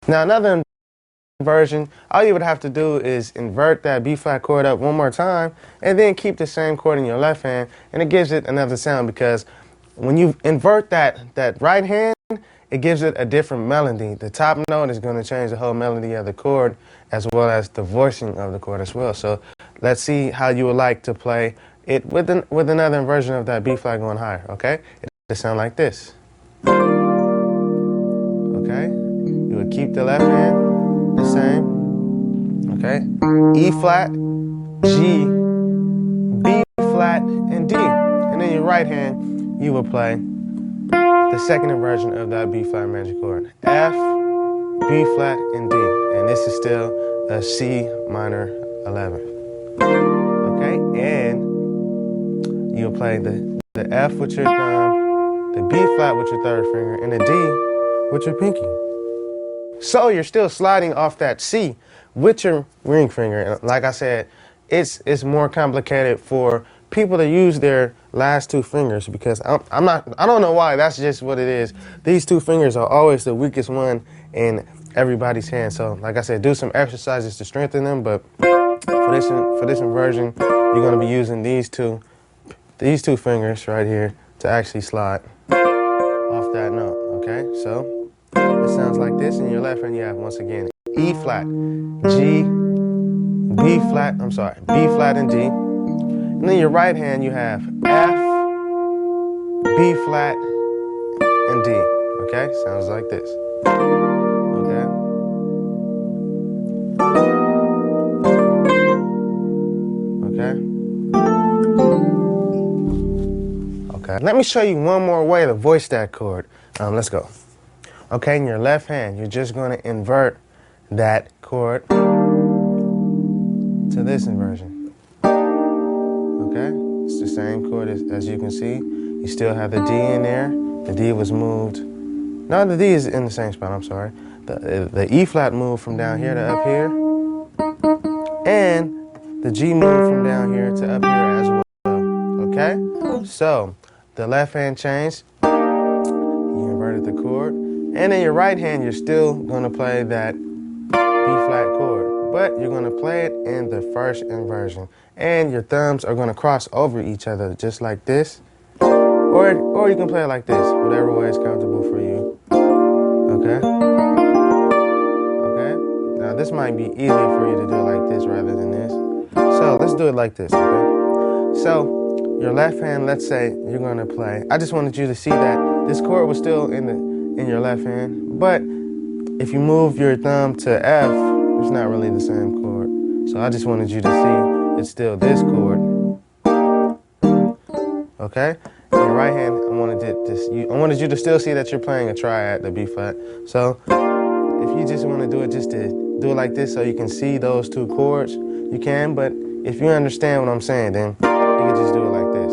Now another inversion, all you would have to do is invert that B flat chord up one more time and then keep the same chord in your left hand, and it gives it another sound because when you invert that right hand, it gives it a different melody. The top note is going to change the whole melody of the chord as well as the voicing of the chord as well. So let's see how you would like to play it with another inversion of that B flat going higher, okay? It'll sound like this. Okay? You would keep the left hand the same. Okay? E flat, G, B flat, and D. And then your right hand, you will play the second inversion of that B flat major chord. F, B flat, and D. And this is still a C minor 11. Okay? And you'll play the F with your thumb, the B flat with your third finger, and the D with your pinky. So you're still sliding off that C with your ring finger. And like I said, it's more complicated for people to use their last two fingers because I don't know why, that's just what it is. These two fingers are always the weakest one in everybody's hand. So like I said, do some exercises to strengthen them, but for this inversion, you're going to be using these two fingers right here to actually slide off that note, okay? So it sounds like this. In your left hand, you have, once again, E flat, G, B flat, B flat and D. And then your right hand, you have F, B flat, and D. Okay? Sounds like this. Okay? Okay? Okay. Let me show you one more way to voice that chord. Let's go. Okay, in your left hand, you're just going to invert that chord to this inversion. Okay, it's the same chord as you can see. You still have the D in there. The D was moved. No, the D is in the same spot, I'm sorry. The E flat moved from down here to up here. And the G moved from down here to up here as well. Okay, so the left hand changed. You inverted the chord. And in your right hand, you're still going to play that B flat chord, but you're going to play it in the first inversion. And your thumbs are going to cross over each other just like this. Or you can play it like this, whatever way is comfortable for you. Okay? Okay? Now this might be easier for you to do it like this rather than this. So let's do it like this, okay? So your left hand, let's say you're going to play. I just wanted you to see that this chord was still in your left hand, but if you move your thumb to F, it's not really the same chord. So I just wanted you to see it's still this chord. Okay? In your right hand, I wanted you to still see that you're playing a triad, the B flat. So if you just want to do it just to do it like this so you can see those two chords, you can, but if you understand what I'm saying, then you can just do it like this.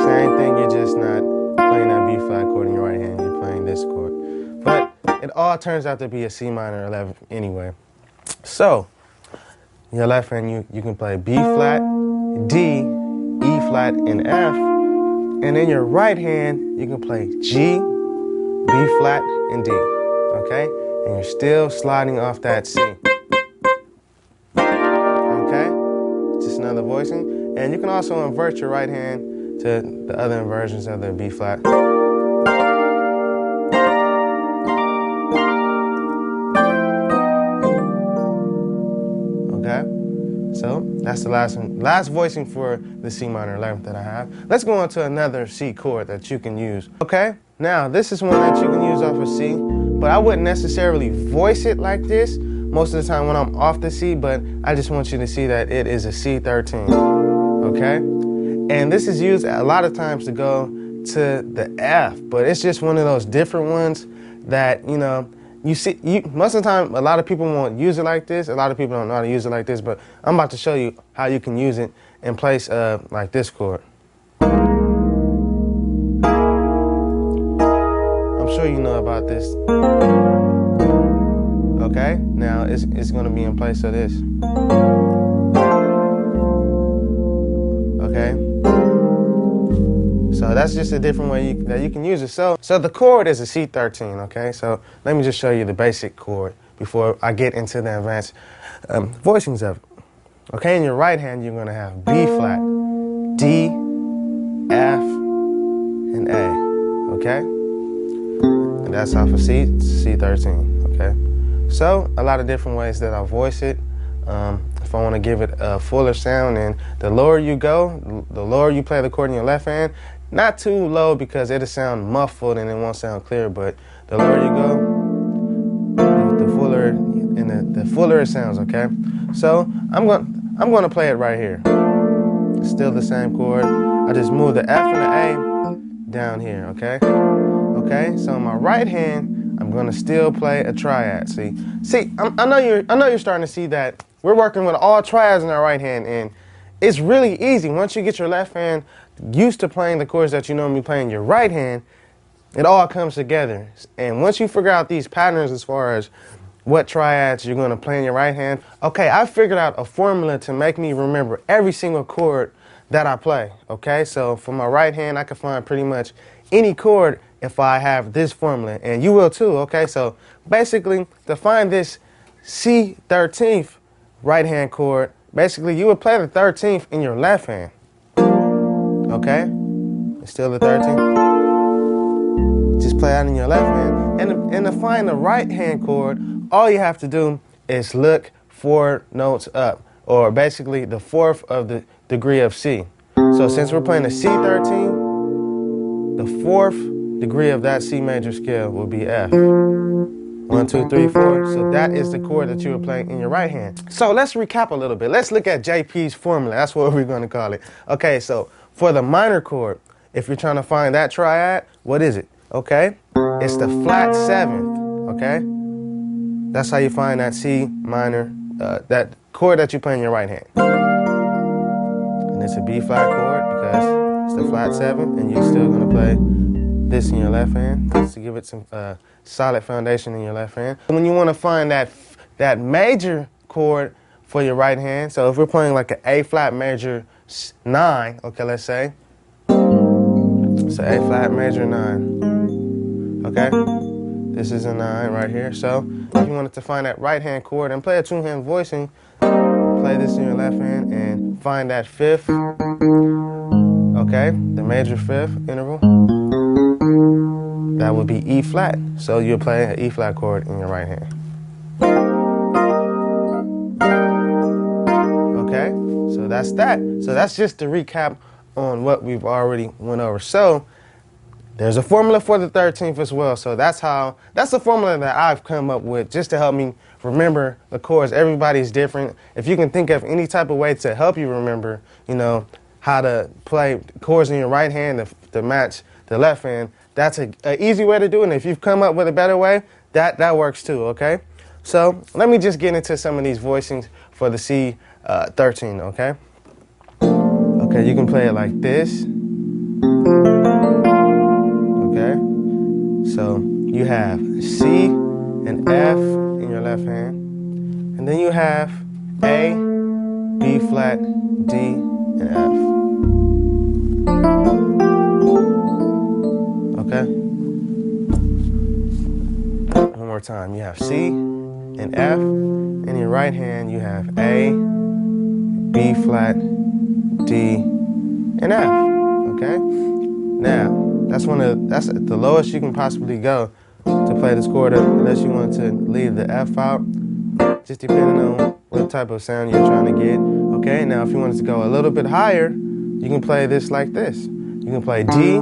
Same thing, you're just not playing that B flat chord in your right hand, you're playing this chord. But it all turns out to be a C minor 11 anyway. So, in your left hand, you can play B flat, D, E flat, and F. And in your right hand, you can play G, B flat, and D. Okay? And you're still sliding off that C. Okay? Just another voicing. And you can also invert your right hand to the other inversions of the B flat. Okay, so that's the last voicing for the C minor 11th that I have. Let's go on to another C chord that you can use. Okay, now this is one that you can use off of C, but I wouldn't necessarily voice it like this most of the time when I'm off the C, but I just want you to see that it is a C13. Okay? And this is used a lot of times to go to the F, but it's just one of those different ones that, you know, most of the time, a lot of people won't use it like this. A lot of people don't know how to use it like this, but I'm about to show you how you can use it in place of like this chord. I'm sure you know about this. Okay, now it's going to be in place of this. Okay. So that's just a different way that you can use it. So the chord is a C13, okay? So let me just show you the basic chord before I get into the advanced voicings of it. Okay, in your right hand, you're gonna have B flat, D, F, and A, okay? And that's off of C13, okay? So a lot of different ways that I voice it. If I want to give it a fuller sound, and the lower you go, the lower you play the chord in your left hand, not too low because it'll sound muffled and it won't sound clear, but the lower you go, the fuller and the fuller it sounds, okay? So I'm going to play it right here. It's still the same chord. I just move the F and the A down here, okay? Okay, so in my right hand, I'm gonna still play a triad. See, I know you're starting to see that we're working with all triads in our right hand, and it's really easy. Once you get your left hand used to playing the chords that you normally play in your right hand, it all comes together. And once you figure out these patterns as far as what triads you're gonna play in your right hand, okay, I figured out a formula to make me remember every single chord that I play, okay? So for my right hand, I can find pretty much any chord if I have this formula, and you will too, okay? So basically, to find this C13th right hand chord, basically you would play the 13th in your left hand, okay? It's still the 13th. Just play that in your left hand. And to find the right hand chord, all you have to do is look 4 notes up, or basically the 4th of the degree of C. So since we're playing the C13, the 4th degree of that C major scale will be F. 1, 2, 3, 4. So that is the chord that you are playing in your right hand. So let's recap a little bit. Let's look at JP's formula. That's what we're going to call it. Okay, so for the minor chord, if you're trying to find that triad, what is it? Okay, it's the flat 7th. Okay, that's how you find that C minor, that chord that you play in your right hand. And it's a B flat chord because it's the flat 7th, and you're still going to play this in your left hand, just to give it some solid foundation in your left hand. When you want to find that major chord for your right hand, so if we're playing like an A flat major 9, okay, let's say, so A flat major 9, okay, this is a 9 right here. So if you wanted to find that right hand chord and play a 2-hand voicing, play this in your left hand and find that 5th, okay, the major 5th interval. That would be E flat. So you'll play an E flat chord in your right hand. Okay, so that's that. So that's just to recap on what we've already went over. So there's a formula for the 13th as well. So that's the formula that I've come up with just to help me remember the chords. Everybody's different. If you can think of any type of way to help you remember, you know, how to play chords in your right hand to match the left hand, that's an easy way to do it. And if you've come up with a better way, that works too, okay? So let me just get into some of these voicings for the C13, okay? Okay, you can play it like this. Okay? So you have C and F in your left hand. And then you have A, B flat, D, and F. Okay? One more time. You have C and F. In your right hand, you have A, B flat, D, and F. Okay? Now, that's the lowest you can possibly go to play this chord, unless you want to leave the F out, just depending on what type of sound you're trying to get. Okay? Now, if you wanted to go a little bit higher, you can play this like this. You can play D,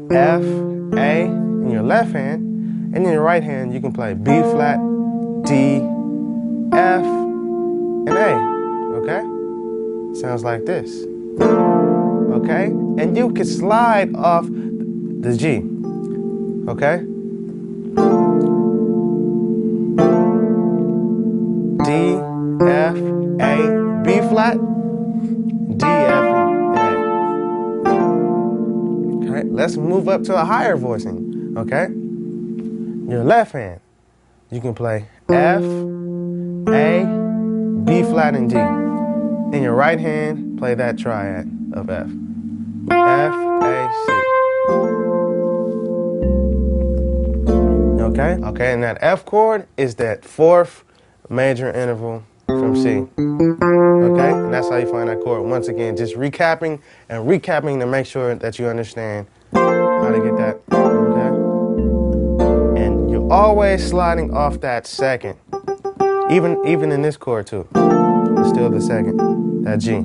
F, A in your left hand, and in your right hand you can play B flat, D, F, and A, okay? Sounds like this, okay? And you can slide off the G, okay? D, F, A, B flat, D, F, and A. Okay, let's move up to a higher voicing, okay? Your left hand, you can play F, A, B flat, and D. In your right hand, play that triad of F. F, A, C. Okay, and that F chord is that fourth major interval from C. Okay, and that's how you find that chord. Once again, just recapping to make sure that you understand how to get that. Okay, and you're always sliding off that second, even in this chord too. It's still the second, that G.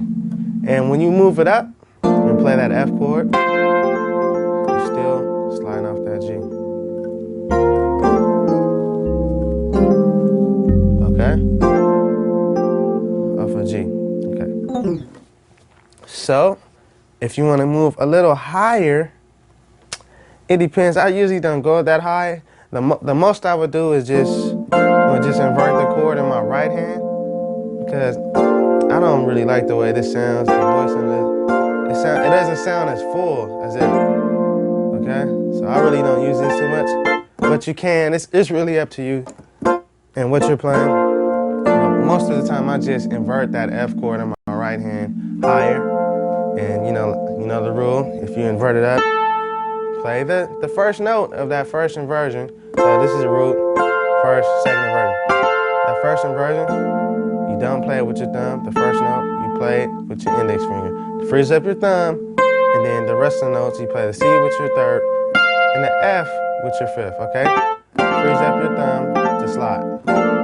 And when you move it up and play that F chord, you're still sliding off that G. Okay? Off a G. Okay. So, if you want to move a little higher, it depends. I usually don't go that high. The most I would do is just invert the chord in my right hand, because I don't really like the way this sounds. The voice in it doesn't sound as full as it. Okay, so I really don't use this too much, but you can. It's really up to you and what you're playing. Most of the time, I just invert that F chord in my right hand higher, and you know the rule. If you invert it up, play the first note of that first inversion. So this is a root, first, second inversion. That first inversion, you don't play it with your thumb. The first note, you play it with your index finger. Freeze up your thumb, and then the rest of the notes, you play the C with your third, and the F with your fifth, okay? Freeze up your thumb to slide,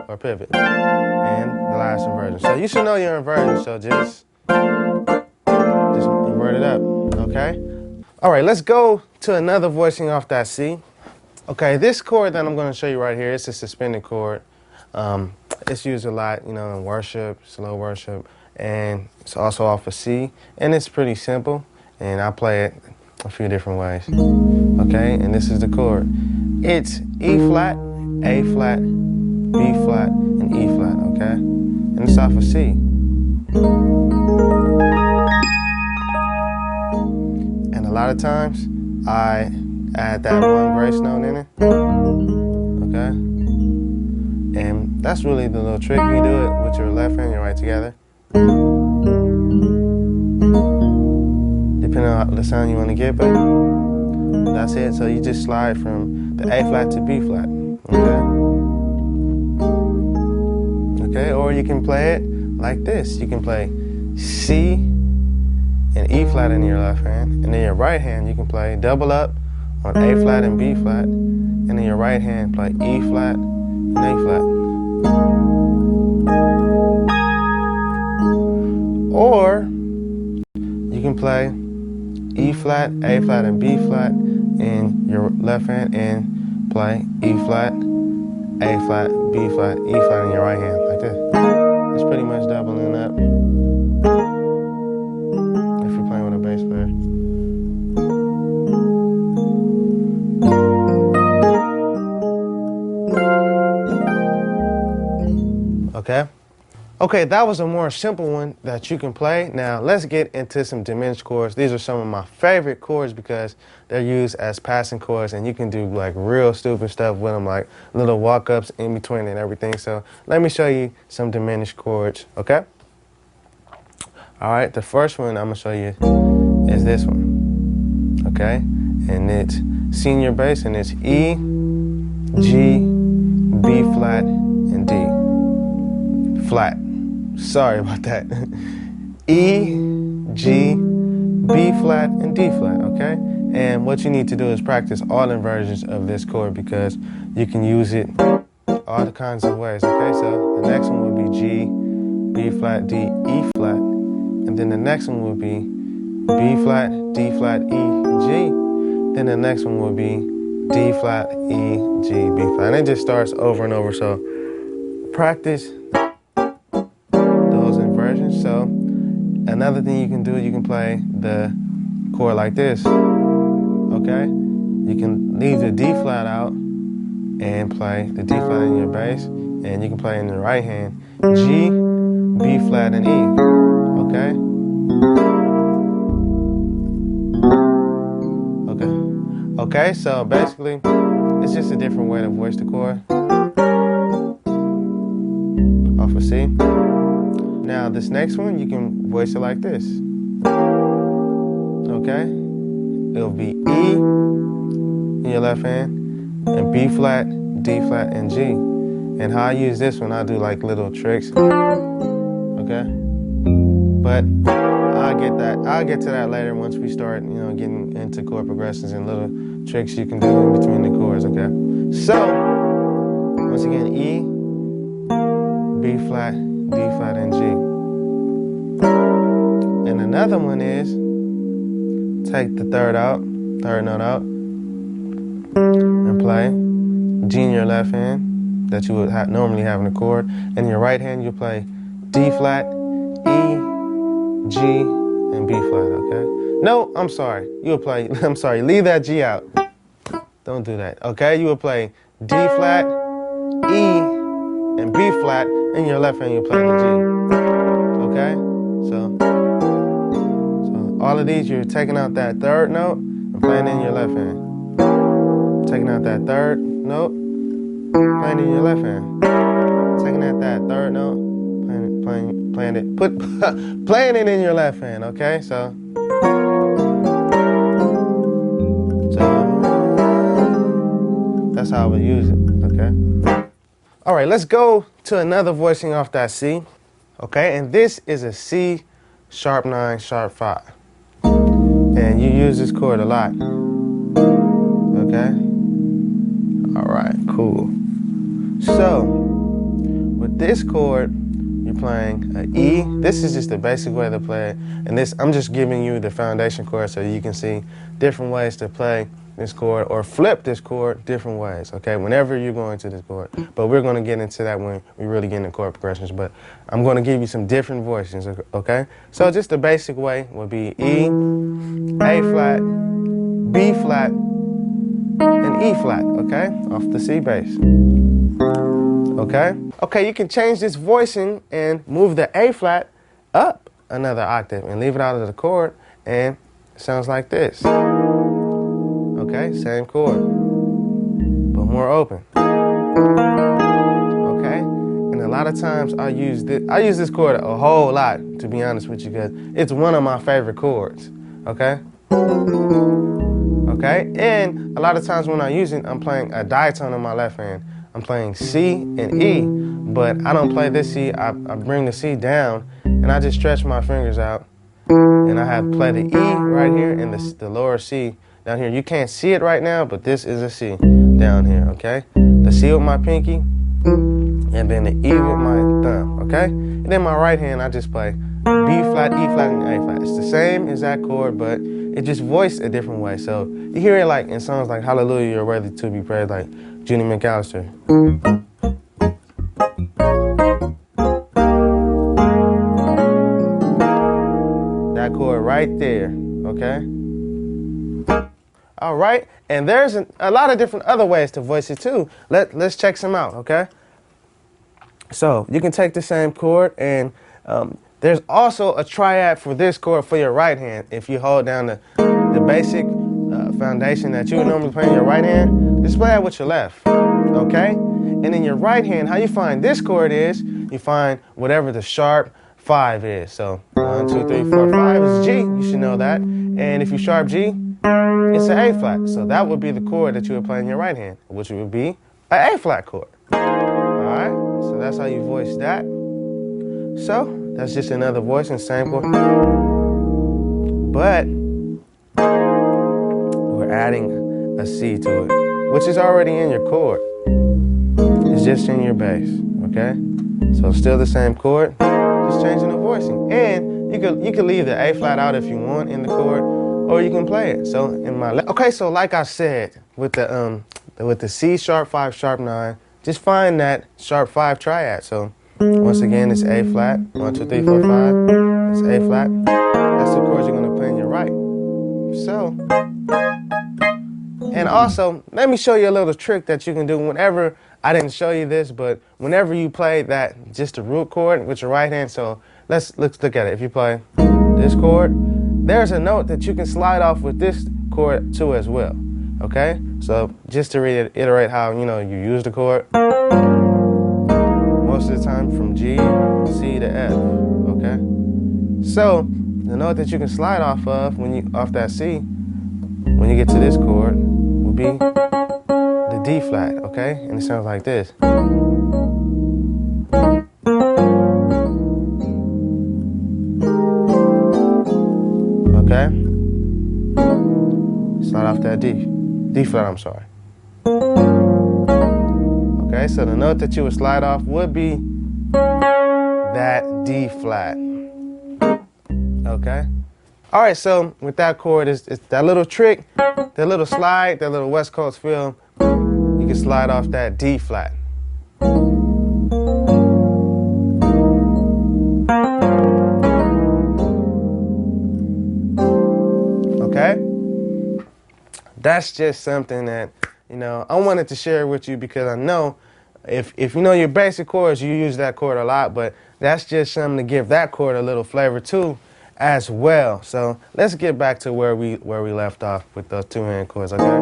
or pivot, and the last inversion. So you should know your inversion, so just invert it up, okay? All right, let's go to another voicing off that C. Okay, this chord that I'm going to show you right here, it's a suspended chord. It's used a lot, in worship, slow worship, and it's also off of C, and it's pretty simple, and I play it a few different ways. Okay, and this is the chord. It's E flat, A flat, B flat, and E flat, okay? And it's off of C. And a lot of times, I add that one grace note in it, okay? And that's really the little trick. You do it with your left hand and your right together. Depending on the sound you want to get, but that's it. So you just slide from the A flat to B flat, okay? Okay, or you can play it like this. You can play C and E flat in your left hand, and in your right hand you can play double up on A flat and B flat, and in your right hand play E flat and A flat. Or you can play E flat, A flat, and B flat in your left hand, and play E flat, A flat, B flat, E flat in your right hand, like this. It's pretty much doubling up if you're playing with a bass player. Okay? Okay, that was a more simple one that you can play. Now, let's get into some diminished chords. These are some of my favorite chords because they're used as passing chords, and you can do like real stupid stuff with them, like little walk-ups in between and everything. So let me show you some diminished chords, okay? All right, the first one I'm going to show you is this one, okay? And it's C in your bass, and it's E, G, B flat, and D. Flat. Sorry about that. E, G, B flat, and D flat, okay? And what you need to do is practice all inversions of this chord because you can use it all kinds of ways, okay? So the next one would be G, B flat, D, E flat. And then the next one would be B flat, D flat, E, G. Then the next one would be D flat, E, G, B flat. And it just starts over and over, so practice those inversions. So another thing you can do, you can play the chord like this, okay? You can leave the D flat out and play the D flat in your bass, and you can play in the right hand G, B flat, and E, okay? Okay, so basically, it's just a different way to voice the chord off of C. Now, this next one, you can voice it like this, okay? It'll be E in your left hand, and B flat, D flat, and G. And how I use this one, I do like little tricks, okay? But I'll get to that later once we start, getting into chord progressions and little tricks you can do in between the chords, okay? So, once again, E, B flat, D flat, and G. And another one is, take the third note out, and play G in your left hand that you would normally have in a chord. And in your right hand, you play D flat, E, G, and B flat, okay? No, I'm sorry. Leave that G out. Don't do that, okay? You would play D flat, E, and B flat. In your left hand, you play the G, okay? So all of these, you're taking out that third note and playing it in your left hand. Taking out that third note, playing it in your left hand. Taking out that third note, playing it in your left hand, okay? So that's how I would use it, okay? All right, let's go to another voicing off that C, okay? And this is a C sharp 9, sharp 5. And you use this chord a lot, okay? All right, cool. So, with this chord, you're playing an E. This is just the basic way to play it. And this, I'm just giving you the foundation chord so you can see different ways to play this chord or flip this chord different ways, okay? Whenever you're going to this chord. But we're going to get into that when we really get into chord progressions. But I'm going to give you some different voicings, okay? So just the basic way would be E, A flat, B flat, and E flat, okay? Off the C bass. Okay? Okay, you can change this voicing and move the A flat up another octave and leave it out of the chord, and it sounds like this. Okay, same chord, but more open. Okay? And a lot of times I use this chord a whole lot, to be honest with you, because it's one of my favorite chords. Okay? Okay? And a lot of times when I use it, I'm playing a diatone in my left hand. I'm playing C and E, but I don't play this C. I bring the C down, and I just stretch my fingers out, and I have play the E right here and the lower C down here. You can't see it right now, but this is a C down here, okay? The C with my pinky, and then the E with my thumb, okay? And then my right hand, I just play B flat, E flat, and A flat. It's the same exact chord, but it just voiced a different way. So you hear it like in songs like Hallelujah, You're Worthy to Be Praised, like Junie McAllister. That chord right there, okay? All right, and there's a lot of different other ways to voice it too. Let's check some out, okay? So you can take the same chord, and there's also a triad for this chord for your right hand. If you hold down the basic foundation that you would normally play in your right hand, just play it with your left, okay? And in your right hand, how you find this chord is, you find whatever the sharp 5 is. So 1, 2, 3, 4, 5 is G, you should know that. And if you sharp G, it's an A flat. So that would be the chord that you would play in your right hand, which would be an A flat chord. All right, so that's how you voice that. So that's just another voice and same chord. But we're adding a C to it, which is already in your chord. It's just in your bass, okay? So still the same chord, just changing the voicing. And you could leave the A flat out if you want in the chord, or you can play it. So in my okay, so like I said, with the C sharp 5 sharp 9, just find that sharp 5 triad. So once again, it's A flat, 1, 2, 3, 4, 5. It's A flat. That's the chords you're gonna play in your right. So, and also, let me show you a little trick that you can do whenever, I didn't show you this, but whenever you play that, just the root chord with your right hand. So let's look at it. If you play this chord, there's a note that you can slide off with this chord too as well, okay? So just to reiterate how, you use the chord, most of the time from G, C to F, okay? So the note that you can slide off of off that C, when you get to this chord, will be the D flat, okay? And it sounds like this. Okay? Slide off that D flat, I'm sorry. Okay, so the note that you would slide off would be that D flat. Okay? All right, so with that chord, it's that little trick, that little slide, that little West Coast feel, you can slide off that D flat. Okay? That's just something that, I wanted to share with you because I know if you know your basic chords, you use that chord a lot, but that's just something to give that chord a little flavor too as well. So let's get back to where we left off with those two-hand chords, okay?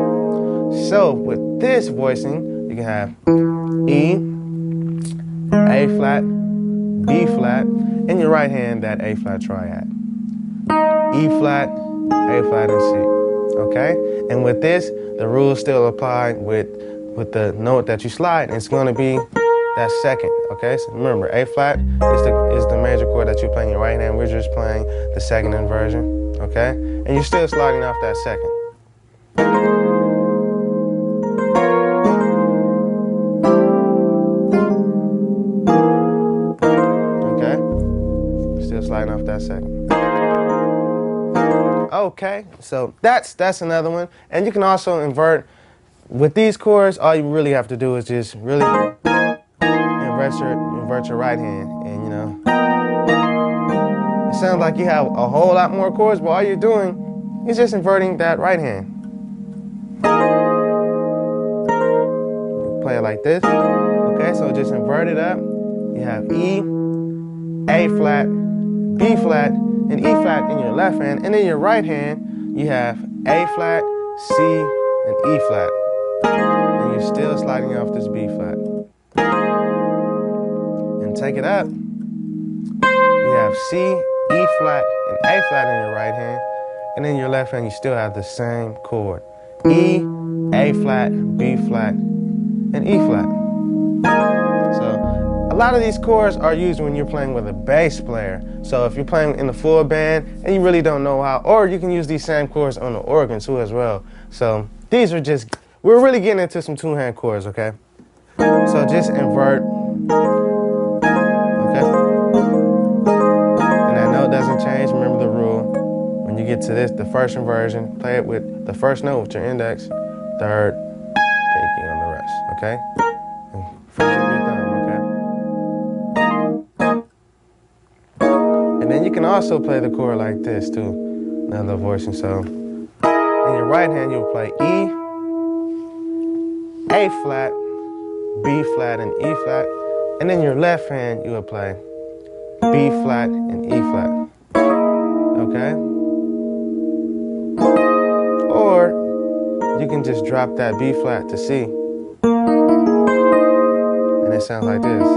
So with this voicing, you can have E, A flat, B flat, in your right hand, that A flat triad. E flat, A flat, and C. Okay? And with this, the rules still apply with the note that you slide. It's going to be that second. Okay? So remember, A flat is the major chord that you play in your right hand. We're just playing the second inversion. Okay? And you're still sliding off that second. Okay? Still sliding off that second. Okay, so that's another one. And you can also invert. With these chords, all you really have to do is just really invert your right hand. And, it sounds like you have a whole lot more chords, but all you're doing is just inverting that right hand. You play it like this. Okay, so just invert it up. You have E, A flat, B flat, and E flat in your left hand, and in your right hand, you have A flat, C, and E flat. And you're still sliding off this B flat. And take it up. You have C, E flat, and A flat in your right hand, and in your left hand, you still have the same chord. E, A flat, B flat, and E flat. So a lot of these chords are used when you're playing with a bass player. So if you're playing in the full band and you really don't know how, or you can use these same chords on the organ too as well. So these are we're really getting into some two-hand chords, okay? So just invert, okay? And that note doesn't change, remember the rule. When you get to this, the first inversion, play it with the first note with your index, third, pinky on the rest, okay? And first with your thumb, okay? And then you can also play the chord like this too, another voicing. So in your right hand, you'll play E, A flat, B flat, and E flat. And in your left hand, you will play B flat and E flat. Okay? Or you can just drop that B flat to C. And it sounds like this.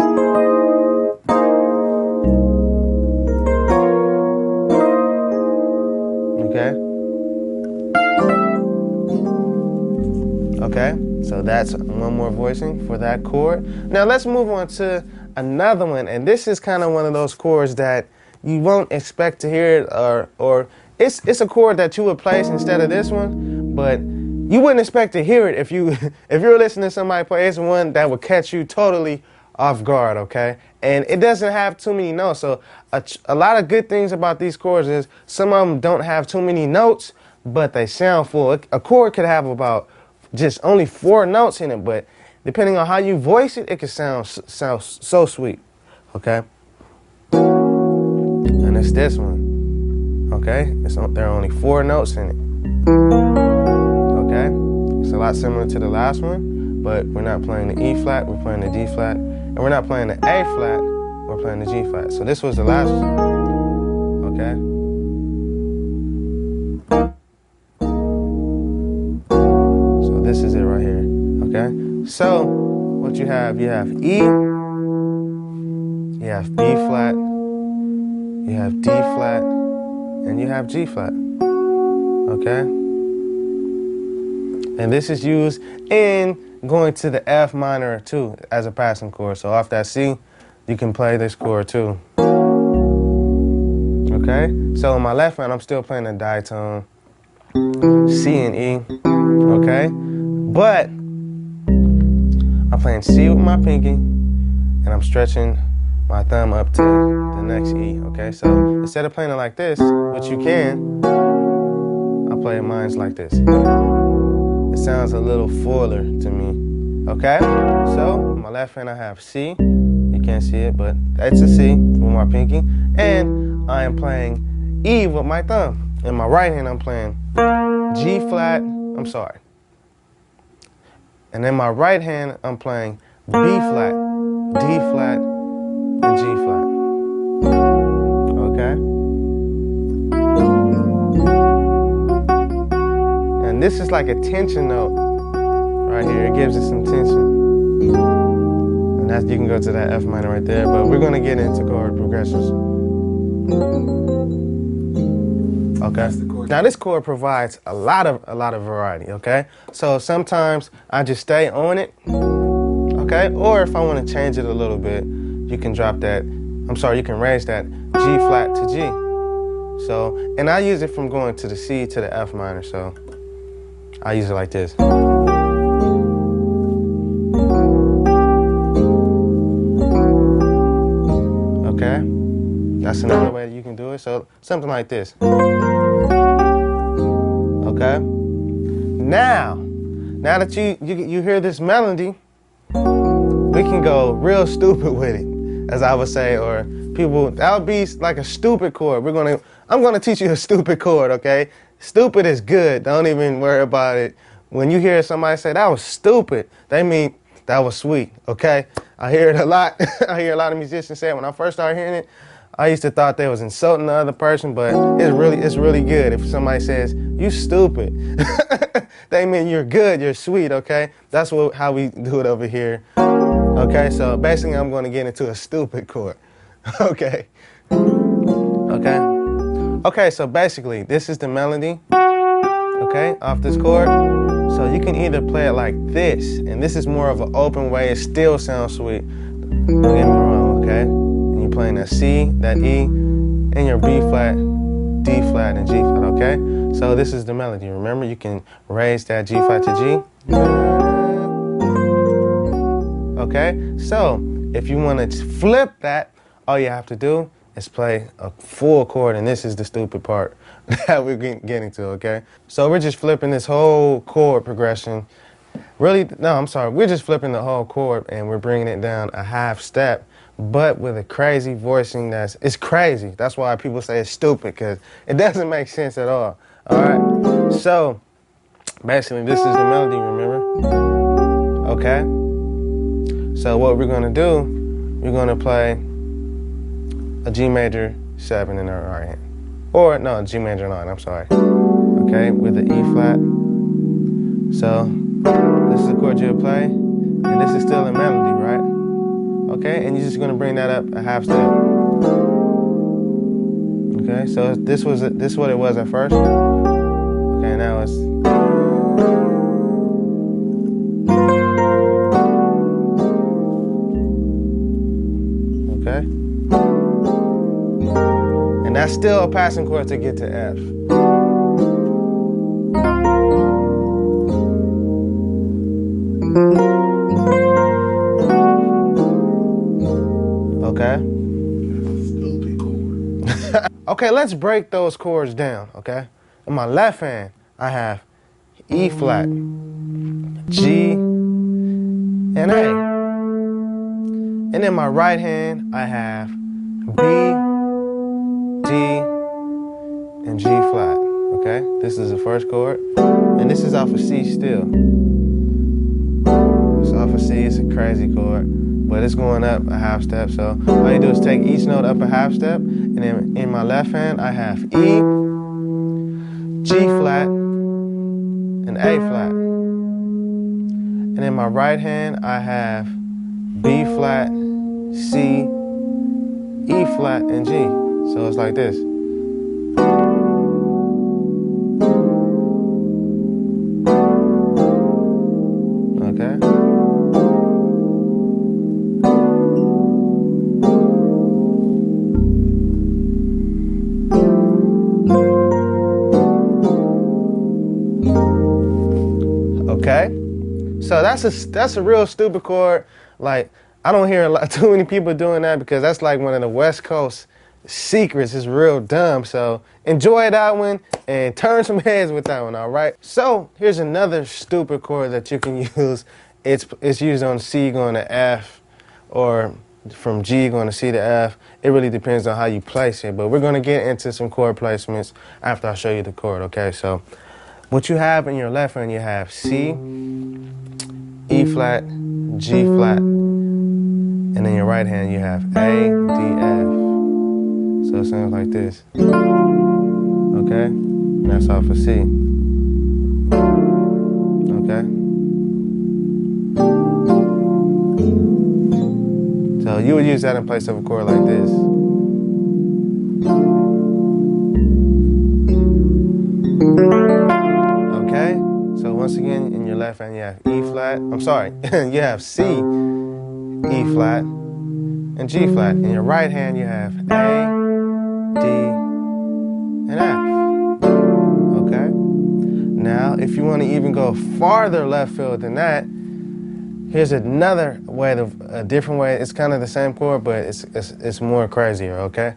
Okay? Okay, so that's one more voicing for that chord. Now let's move on to another one, and this is kind of one of those chords that you won't expect to hear it, or it's a chord that you would place instead of this one, but you wouldn't expect to hear it if you were listening to somebody play. It's one that would catch you totally off guard, okay? And it doesn't have too many notes, so a lot of good things about these chords is some of them don't have too many notes, but they sound full. A chord could have about just only 4 notes in it, but depending on how you voice it, it can sound so sweet, okay? And it's this one, okay? There are only 4 notes in it, okay? It's a lot similar to the last one, but we're not playing the E flat, we're playing the D flat, and we're not playing the A flat, we're playing the G flat. So this was the last one, okay? This is it right here, okay? So, what you have E, you have B flat, you have D flat, and you have G flat, okay? And this is used in going to the F minor too as a passing chord. So off that C, you can play this chord too. Okay? So on my left hand, I'm still playing a ditone, C and E, okay? But I'm playing C with my pinky, and I'm stretching my thumb up to the next E, okay? So instead of playing it like this, which you can, I play mine like this. It sounds a little fuller to me, okay? So on my left hand, I have C. You can't see it, but that's a C with my pinky. And I am playing E with my thumb. In my right hand, I'm playing G flat, I'm sorry. And in my right hand, I'm playing B flat, D flat, and G flat. Okay? And this is like a tension note right here. It gives it some tension. And that's, you can go to that F minor right there, but we're gonna get into chord progressions. Okay. Now this chord provides a lot of variety, okay? So sometimes I just stay on it, okay? Or if I want to change it a little bit, you can drop that, you can raise that G flat to G. So, and I use it from going to the C to the F minor, so I use it like this. Okay? That's another way you can do it. So something like this. Okay? Now that you hear this melody, we can go real stupid with it, as I would say, or people, that would be like a stupid chord. I'm gonna teach you a stupid chord, okay? Stupid is good. Don't even worry about it. When you hear somebody say that was stupid, they mean that was sweet, okay? I hear it a lot. I hear a lot of musicians say it. When I first started hearing it, I used to thought they was insulting the other person, but it's really good. If somebody says, you stupid, they mean you're good, you're sweet, okay? That's how we do it over here. Okay, so basically I'm gonna get into a stupid chord. Okay. Okay, so basically this is the melody, okay, off this chord. So you can either play it like this, and this is more of an open way, it still sounds sweet. Don't get me wrong, okay? And you're playing that C, that E, and your B flat, D flat, and G flat, okay? So this is the melody. Remember, you can raise that G flat to G. Okay, so if you want to flip that, all you have to do is play a full chord, and this is the stupid part that we're getting to, okay? So we're just flipping this whole chord progression. We're just flipping the whole chord, and we're bringing it down a half step, but with a crazy voicing it's crazy. That's why people say it's stupid, because it doesn't make sense at all right? So basically this is the melody, remember? Okay? So what we're gonna do, we're gonna play a G major 7 in our right hand. Or, no, G major 9, I'm sorry. Okay, with the E flat. So, this is the chord you'll play, and this is still a melody, right? Okay, and you're just gonna bring that up a half step. Okay, so this is what it was at first. Okay, now it's... Okay? And that's still a passing chord to get to F. Okay? Okay, let's break those chords down, okay? In my left hand, I have E flat, G, and A. And in my right hand, I have B, D, and G flat, okay? This is the first chord, and this is off of C still. It's off of C, it's a crazy chord, but it's going up a half step, so all you do is take each note up a half step, and then in my left hand, I have E, G flat, and A flat. And in my right hand, I have B flat, C, E flat, and G. So it's like this. So that's a real stupid chord. Like, I don't hear too many people doing that because that's like one of the West Coast secrets. It's real dumb. So enjoy that one and turn some heads with that one, all right? So here's another stupid chord that you can use. It's used on C going to F, or from G going to C to F. It really depends on how you place it, but we're going to get into some chord placements after I show you the chord, okay? So what you have in your left hand, you have C, E flat, G flat, and in your right hand you have A, D, F. So it sounds like this, okay? And that's off of C, okay? So you would use that in place of a chord like this. Okay? So once again, in your left hand you have E flat. I'm sorry, you have C, E flat, and G flat. In your right hand you have A, D, and F. Okay? Now, if you want to even go farther left field than that, here's another way, a different way. It's kind of the same chord, but it's more crazier, okay?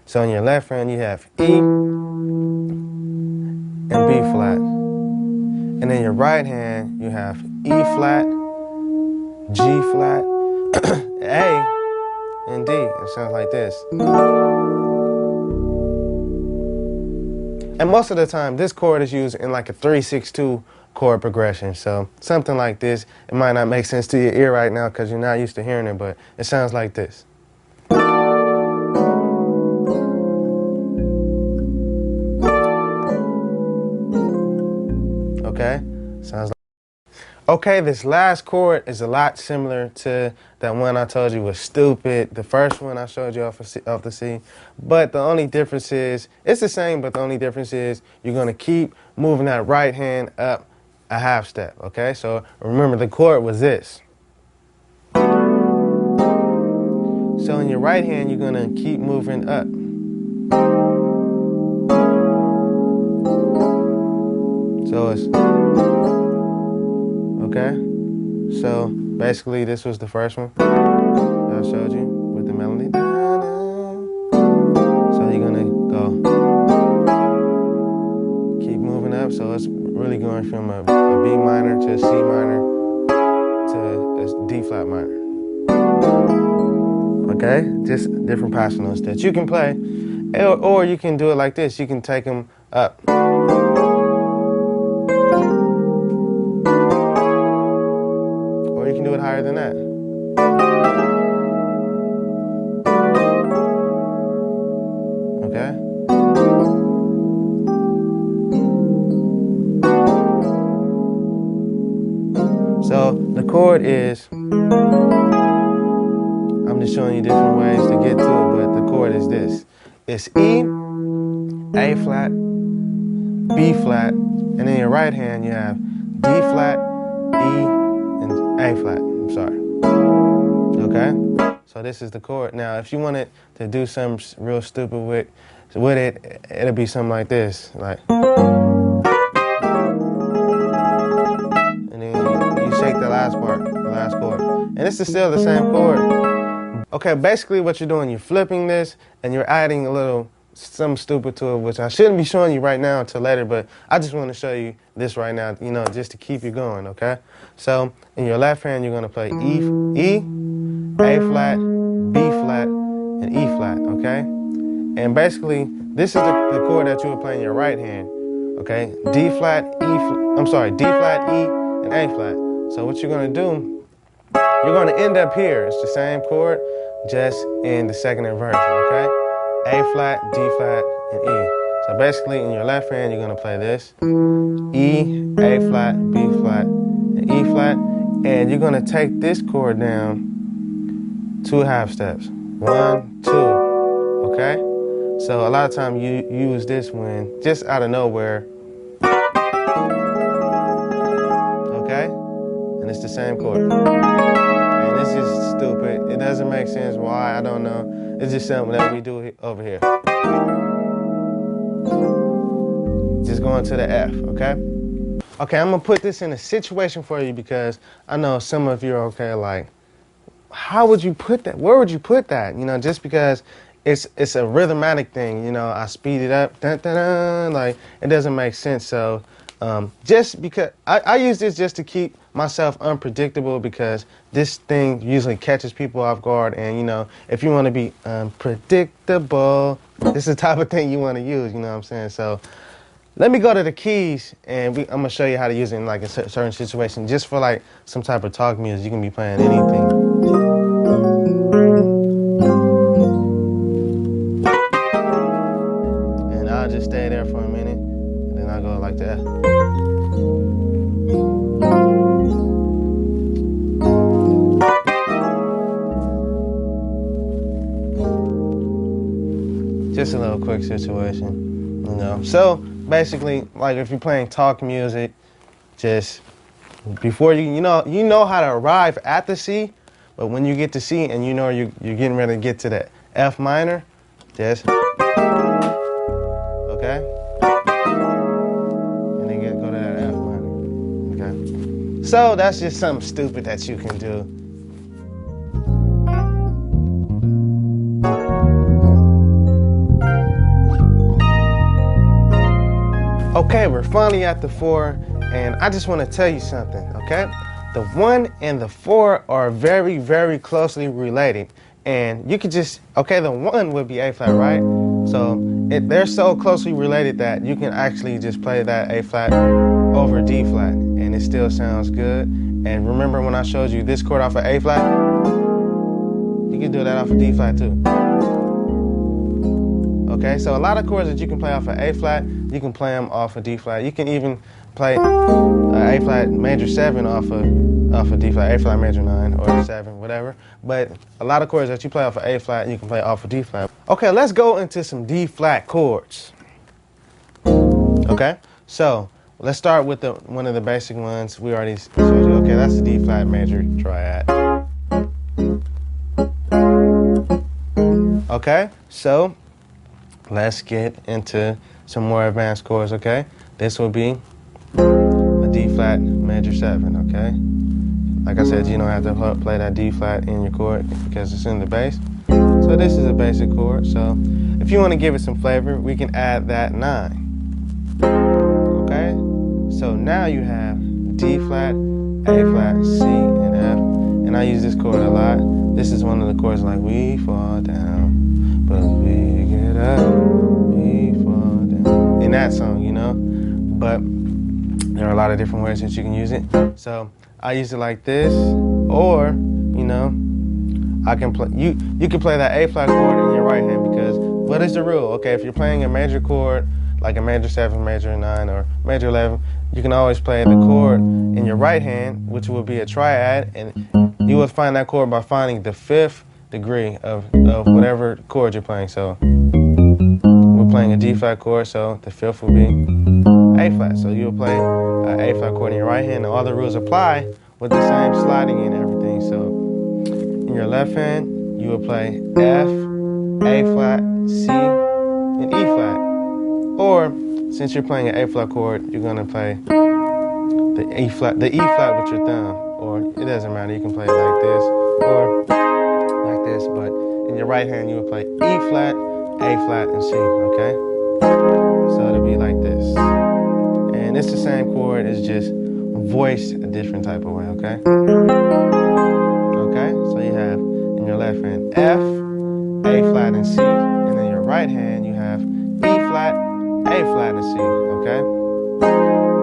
So in your left hand, you have E and B flat. And in your right hand, you have E flat, G flat, A, and D. It sounds like this. And most of the time, this chord is used in like a 3-6-2 chord progression. So something like this. It might not make sense to your ear right now because you're not used to hearing it, but it sounds like this. Okay? Sounds like. Okay, this last chord is a lot similar to that one I told you was stupid. The first one I showed you off the C. But the only difference is, it's the same, but the only difference is you're going to keep moving that right hand up a half step, okay? So remember, the chord was this. So in your right hand, you're going to keep moving up. So it's, okay? So basically, this was the first one that I showed you with the melody. So you're going to go, keep moving up. So it's really going from a B minor to a C minor to a D flat minor. Okay? Just different passing notes that you can play. Or you can do it like this. You can take them up. Or you can do it higher than that. Okay? So the chord is, I'm just showing you different ways to get to it, but the chord is this. It's E, A flat, B flat, and in your right hand you have D flat, E, and A flat. I'm sorry. Okay? So this is the chord. Now, if you wanted to do something real stupid with it, it'll be something like this. Like, and then you shake the last part, the last chord. And this is still the same chord. Okay, basically what you're doing, you're flipping this and you're adding a little something stupid to it, which I shouldn't be showing you right now until later, but I just want to show you this right now, you know, just to keep you going, okay? So in your left hand, you're going to play E, A flat, B flat, and E flat, okay? And basically, this is the chord that you would play in your right hand, okay? D flat, D flat, E, and A flat. So what you're going to do, you're going to end up here. It's the same chord, just in the second inversion, okay? A flat, D flat, and E. So basically, in your left hand, you're going to play this. E, A flat, B flat, and E flat. And you're going to take this chord down 2 half steps. 1, 2, okay? So a lot of times you use this when just out of nowhere, okay? And it's the same chord. And it's just stupid. It doesn't make sense why, I don't know. It's just something that we do over here. Just going to the F, okay? Okay, I'm gonna put this in a situation for you because I know some of you are okay, like, how would you put that? Where would you put that? You know, just because it's a rhythmatic thing, you know, I speed it up, dun, dun, dun, like, it doesn't make sense. So just because I use this just to keep myself unpredictable, because this thing usually catches people off guard. And, you know, if you want to be unpredictable, this is the type of thing you want to use, you know what I'm saying? So let me go to the keys, and I'm going to show you how to use it in like a certain situation. Just for like some type of talk music, you can be playing anything. And I'll just stay there for a minute, and then I'll go like that. Just a little quick situation, you know. So basically, like if you're playing talk music, just before you know how to arrive at the C, but when you get to C and you know you're getting ready to get to the F minor, just okay, and then go to that F minor. Okay, so that's just something stupid that you can do. Okay, we're finally at the 4, and I just want to tell you something, okay? The 1 and the 4 are very, very closely related, and you could just, okay, the 1 would be A flat, right? So they're so closely related that you can actually just play that A flat over D flat, and it still sounds good. And remember when I showed you this chord off of A flat? You can do that off of D flat too. Okay, so a lot of chords that you can play off of A flat, you can play them off of D flat. You can even play A flat major 7 off of D flat, A flat major 9 or 7, whatever. But a lot of chords that you play off of A flat, you can play off of D flat. Okay, let's go into some D flat chords. Okay, so let's start with one of the basic ones we already showed you. Okay, that's the D flat major triad. Okay, so let's get into some more advanced chords, okay? This will be a D flat major 7, okay? Like I said, you don't have to play that D flat in your chord because it's in the bass. So this is a basic chord. So if you want to give it some flavor, we can add that 9. Okay? So now you have D flat, A flat, C, and F. And I use this chord a lot. This is one of the chords like we fall down, but we get up, we fall down. In that song, you know? But there are a lot of different ways that you can use it. So I use it like this, or, you know, I can play, you can play that A flat chord in your right hand, because what is the rule? Okay, if you're playing a major chord, like a major 7, major 9, or major 11, you can always play the chord in your right hand, which will be a triad, and you will find that chord by finding the 5th degree of whatever chord you're playing. So we're playing a D flat chord, so the 5th will be A flat. So you'll play an A flat chord in your right hand, and all the rules apply with the same sliding and everything. So in your left hand, you will play F, A flat, C, and E flat. Or since you're playing an A flat chord, you're gonna play the E flat with your thumb. Or it doesn't matter, you can play it like this or like this. But in your right hand, you will play E flat, A flat, and C. Okay? So it'll be like this. And it's the same chord, it's just voiced a different type of way, okay? Okay, so you have in your left hand F, A flat, and C. And in your right hand, you have E flat, A flat, and C, okay?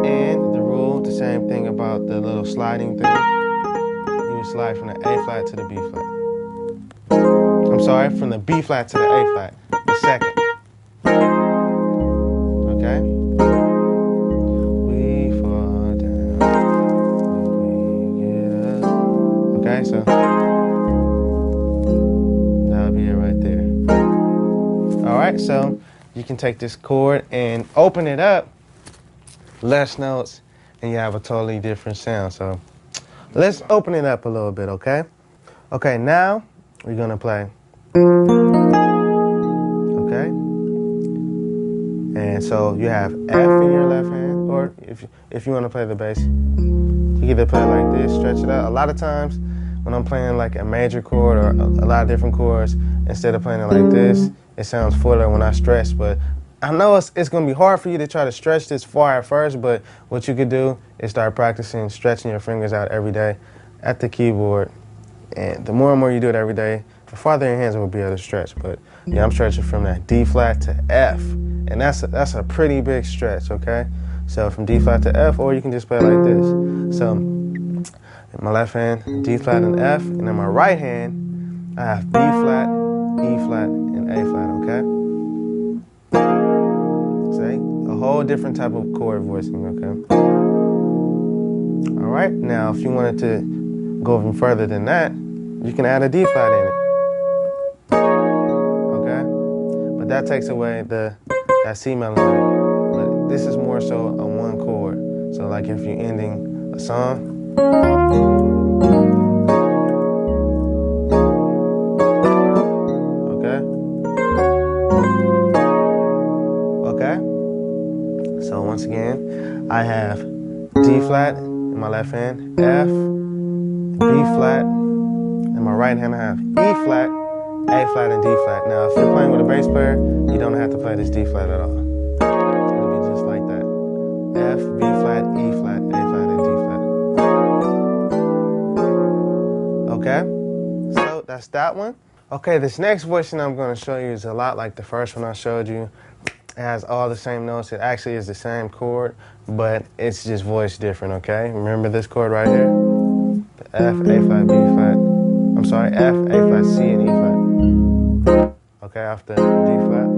And the rule, the same thing about the little sliding thing. You would slide from the A flat to the B flat. I'm sorry, from the B flat to the A flat, the second. Okay? Okay, so that'll be it right there. All right, so you can take this chord and open it up, less notes, and you have a totally different sound. So let's open it up a little bit, okay? Okay, now we're gonna play. Okay? And so you have F in your left hand, or if you want to play the bass, you can either play it like this, stretch it out. A lot of times when I'm playing like a major chord or a lot of different chords, instead of playing it like this, it sounds fuller when I stretch. But I know it's going to be hard for you to try to stretch this far at first, but what you could do is start practicing stretching your fingers out every day at the keyboard. And the more and more you do it every day, the farther your hands will be able to stretch. But yeah, I'm stretching from that D flat to F, and that's a pretty big stretch, okay? So from D flat to F, or you can just play like this. So in my left hand, D flat and F, and in my right hand, I have B flat, E flat, and A flat, okay? See, a whole different type of chord voicing, okay? All right, now if you wanted to go even further than that, you can add a D flat in it, okay? But that takes away that C melody. But this is more so a one chord. So like if you're ending a song, okay? So once again, I have D flat in my left hand, F, B flat. In my right hand, I have E flat, A flat, and D flat. Now, if you're playing with a bass player, you don't have to play this D flat at all. It'll be just like that. F, B flat, E flat, A flat, and D flat. Okay? So that's that one. Okay, this next voicing I'm going to show you is a lot like the first one I showed you. It has all the same notes. It actually is the same chord, but it's just voiced different, okay? Remember this chord right here? The F, A flat, B flat. I'm sorry, F, A flat, C, and E flat. Okay, after D flat.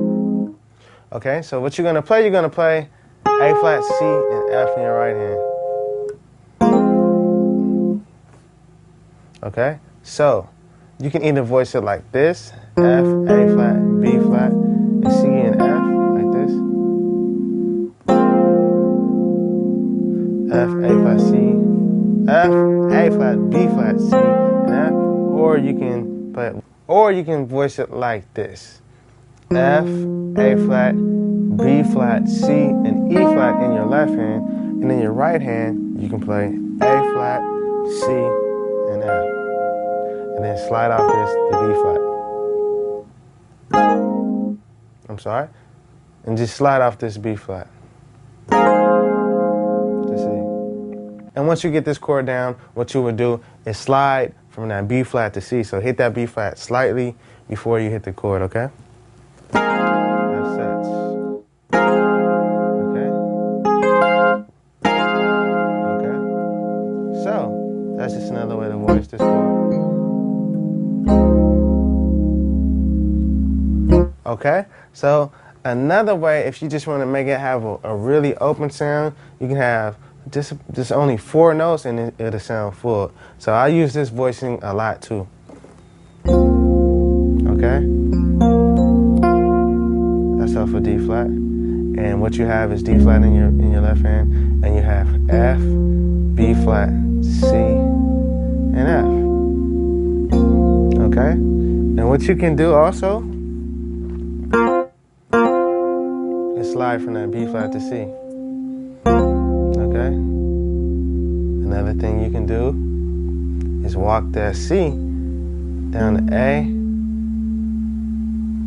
Okay, so what you're gonna play A flat, C, and F in your right hand. Okay, so you can either voice it like this, F, A flat, B flat, and C and F, like this. F, A flat, C, F, A flat, B flat, C, and F. Or you can voice it like this. F, A flat, B flat, C, and E flat in your left hand, and in your right hand you can play A flat, C, and F. And then slide off this to B flat. I'm sorry. And just slide off this B flat. Just see. And once you get this chord down, what you would do is slide from that B flat to C. So hit that B flat slightly before you hit the chord, okay? That sets. Okay? Okay. So, that's just another way to voice this chord. Okay? So, another way, if you just want to make it have a really open sound, you can have just only 4 notes and it'll sound full. So I use this voicing a lot too. Okay? That's all for D flat. And what you have is D flat in your left hand, and you have F, B flat, C, and F. Okay? And what you can do also is slide from that B flat to C. Okay? Another thing you can do is walk that C down to A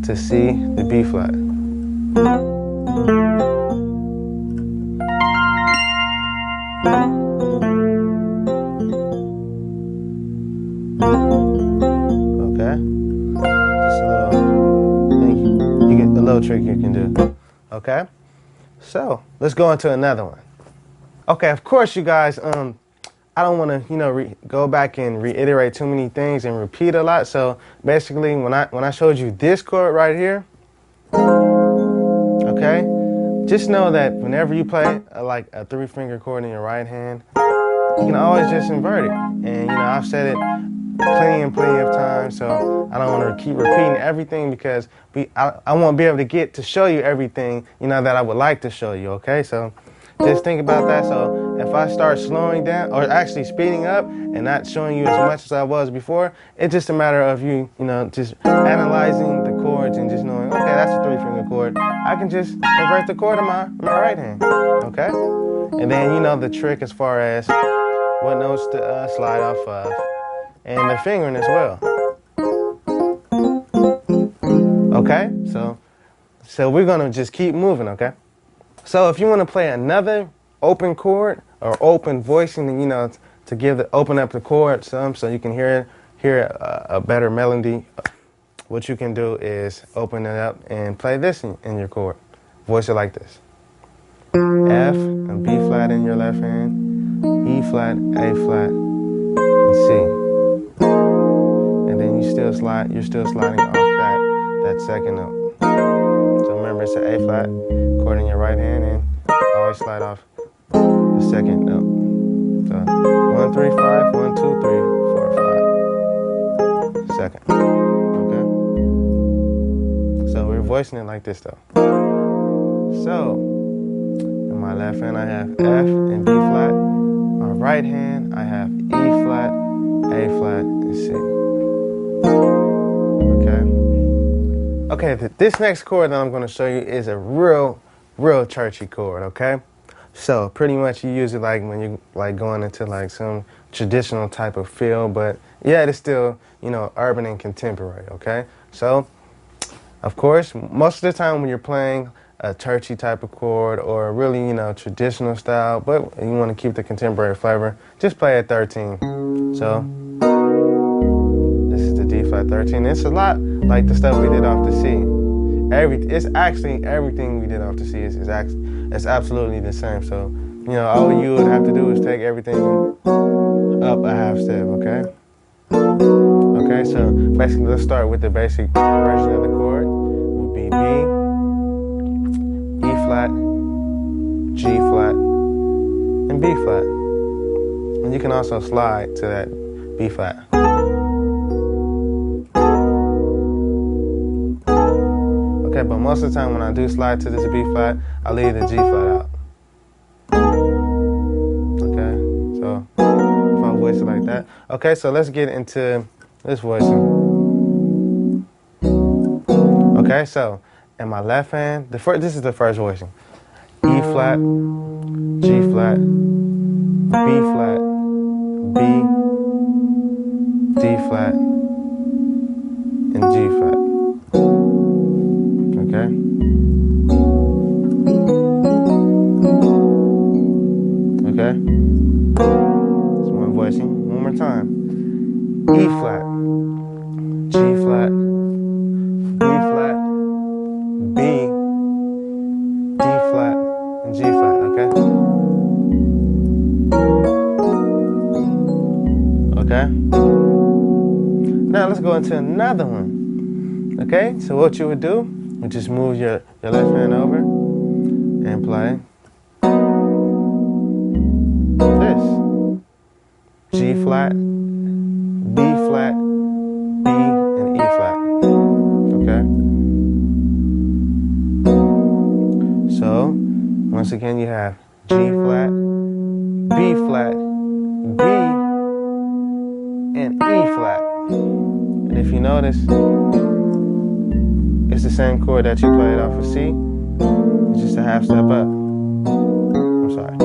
to C to B flat. Okay? Just a little thing, you get a little trick you can do. Okay? So, let's go into another one. Okay, of course, you guys, I don't want to, go back and reiterate too many things and repeat a lot. So basically, when I showed you this chord right here, okay, just know that whenever you play like a 3-finger chord in your right hand, you can always just invert it. And I've said it plenty of times, so I don't want to keep repeating everything because I won't be able to get to show you everything that I would like to show you. Okay, so just think about that. So if I start slowing down or actually speeding up and not showing you as much as I was before, it's just a matter of you just analyzing the chords and just knowing, okay, that's a 3-finger chord, I can just invert the chord in my right hand, okay? And then you know the trick as far as what notes to slide off of, and the fingering as well. Okay, so we're gonna just keep moving, okay? So if you want to play another open chord or open voicing, you know, to open up the chord some, so you can hear a better melody, what you can do is open it up and play this in your chord. Voice it like this: F and B flat in your left hand, E flat, A flat, and C. And then you're still sliding off that second note. So remember, it's an A flat chord in your right hand, and always slide off the second note. So 1, 3, 5, 1, 2, 3, 4, 5. Second. Okay? So we're voicing it like this though. So in my left hand I have F and B flat. My right hand I have E flat, A flat, and C. Okay, this next chord that I'm going to show you is a real churchy chord, okay? So pretty much you use it like when you like going into like some traditional type of feel, but yeah, it's still, you know, urban and contemporary, okay? So, of course, most of the time when you're playing a churchy type of chord or a really, you know, traditional style, but you want to keep the contemporary flavor, just play at 13. So, this is the D flat 13. It's a lot like the stuff we did off the C. It's actually everything we did off the C is absolutely the same. So, you know, all you would have to do is take everything up a half step, okay? Okay, so basically let's start with the basic version of the chord. Would be B, E flat, G flat, and B flat. And you can also slide to that B flat. Okay, but most of the time when I do slide to this B flat, I leave the G flat out. Okay, so if I voice it like that. Okay, so let's get into this voicing. Okay, so in my left hand, this is the first voicing. E flat, G flat, B flat, B, D flat, and G flat. Okay. Okay. So I'm voicing one more time. E flat, G flat, B flat, B, D flat, and G flat. Okay. Okay. Now let's go into another one. Okay. So what you would do? You just move your left hand over and play this. G flat, B flat, B, and E flat. Okay? So, once again you have G flat, B flat, B, and E flat. And if you notice, it's the same chord that you played off of C. It's just a half step up. I'm sorry.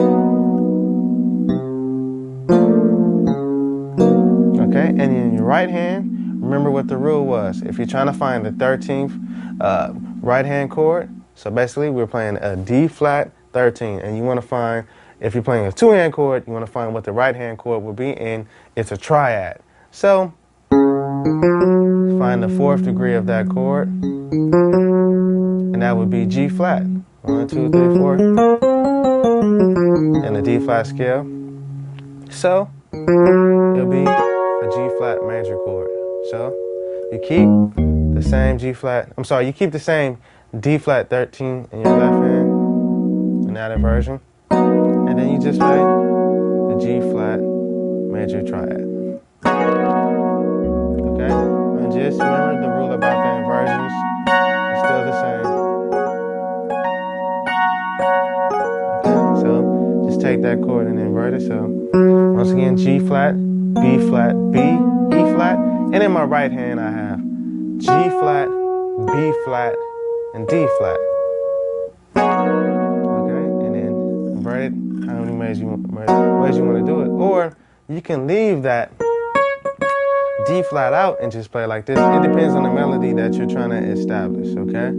Okay, and in your right hand, remember what the rule was. If you're trying to find the 13th right hand chord, so basically we're playing a D flat 13, and you want to find, if you're playing a 2-hand chord, you want to find what the right hand chord would be, and it's a triad. So, find the 4th degree of that chord, and that would be G flat. 1, 2, 3, 4, and a D flat scale. So it'll be a G flat major chord. So you keep the same you keep the same D flat 13 in your left hand in that inversion, and then you just play the G flat major triad. Okay, and just remember the rule about the inversions is still the same. Okay, so just take that chord and invert it. So once again, G flat, B flat, B, E flat, and in my right hand I have G flat, B flat, and D flat. Okay, and then invert it how many ways you want to do it. Or you can leave that D flat out and just play like this. It depends on the melody that you're trying to establish, okay?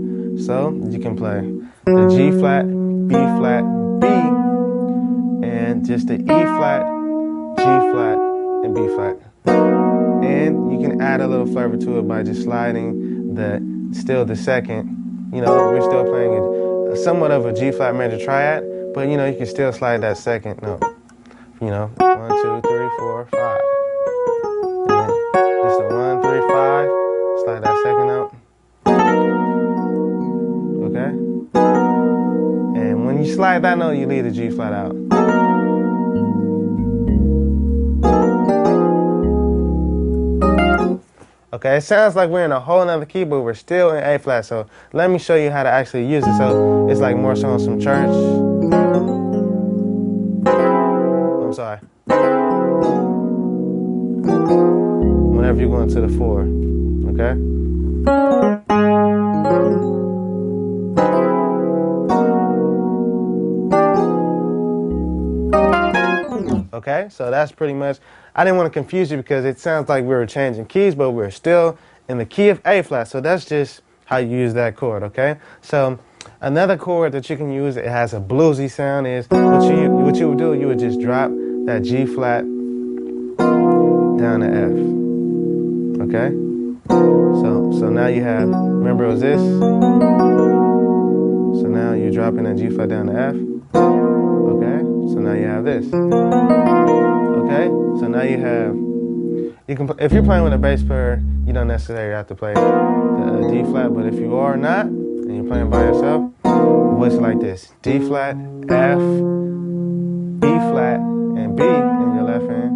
So you can play the G flat, B flat, B, and just the E flat, G flat, and B flat. And you can add a little flavor to it by just sliding the second. You know, we're still playing somewhat of a G flat major triad, but you know, you can still slide that second note. You know, 1, 2, 3, 4, 5. And then just a 1, 3, 5. Slide that second note. Okay? And when you slide that note, you leave the G flat out. Okay, it sounds like we're in a whole nother key, but we're still in A flat. So let me show you how to actually use it. So it's like more so on some church. I'm sorry. Whenever you're going to the 4, okay? Okay, so that's pretty much, I didn't want to confuse you because it sounds like we were changing keys, but we're still in the key of A flat. So that's just how you use that chord, okay? So another chord that you can use, it has a bluesy sound, is what you would do, you would just drop that G flat down to F, okay? So now you have, remember it was this? So now you're dropping that G flat down to F, okay? So now you have this. Okay, so now you have, if you're playing with a bass player, you don't necessarily have to play the D flat, but if you are not, and you're playing by yourself, voice it like this: D flat, F, B flat, and B in your left hand.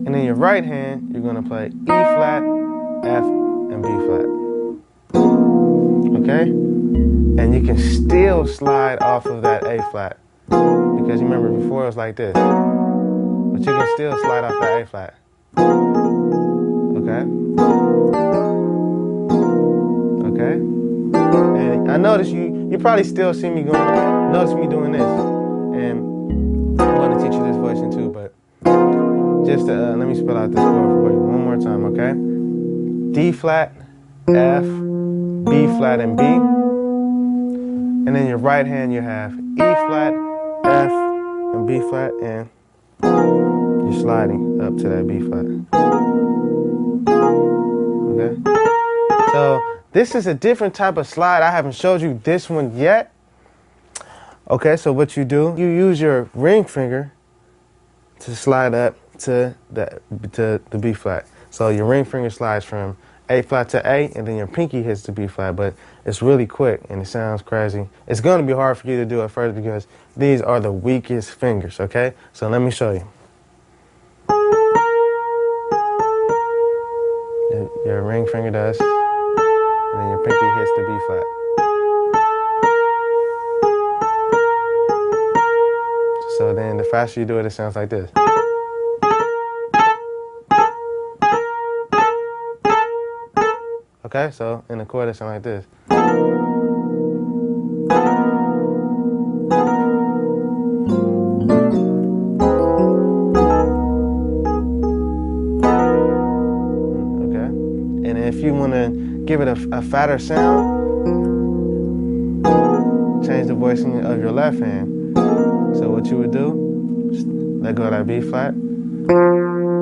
And in your right hand, you're gonna play E flat, F, and B flat. Okay? And you can still slide off of that A flat. Because you remember before it was like this. But you can still slide off that A flat. Okay? Okay? And I notice you probably still see me notice me doing this. And I want to teach you this voicing too, but just let me spell out this chord for you one more time, okay? D flat, F, B flat, and B. And in your right hand you have E flat, F, and B flat, and you're sliding up to that B flat. Okay? So this is a different type of slide. I haven't showed you this one yet. Okay, so what you do, you use your ring finger to slide up to the B flat. So your ring finger slides from A flat to A, and then your pinky hits the B flat, but it's really quick and it sounds crazy. It's going to be hard for you to do at first because these are the weakest fingers, okay? So let me show you. Your ring finger does, and then your pinky hits the B flat. So then the faster you do it, it sounds like this. Okay, so in the chord, it sounds like this. Okay, and if you want to give it a fatter sound, change the voicing of your left hand. So what you would do, just let go of that B flat,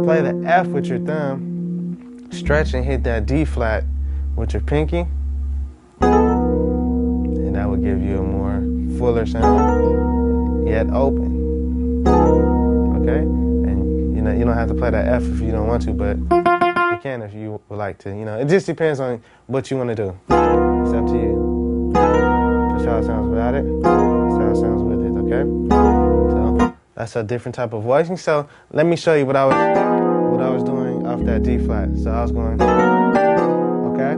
play the F with your thumb, stretch and hit that D flat with your pinky, and that will give you a more fuller sound, yet open. Okay? And you don't have to play that F if you don't want to, but you can if you would like to. It just depends on what you want to do. It's up to you. That's how it sounds without it. That's how it sounds with it, okay? So that's a different type of voicing. So let me show you what I was doing off that D flat. So I was going, okay?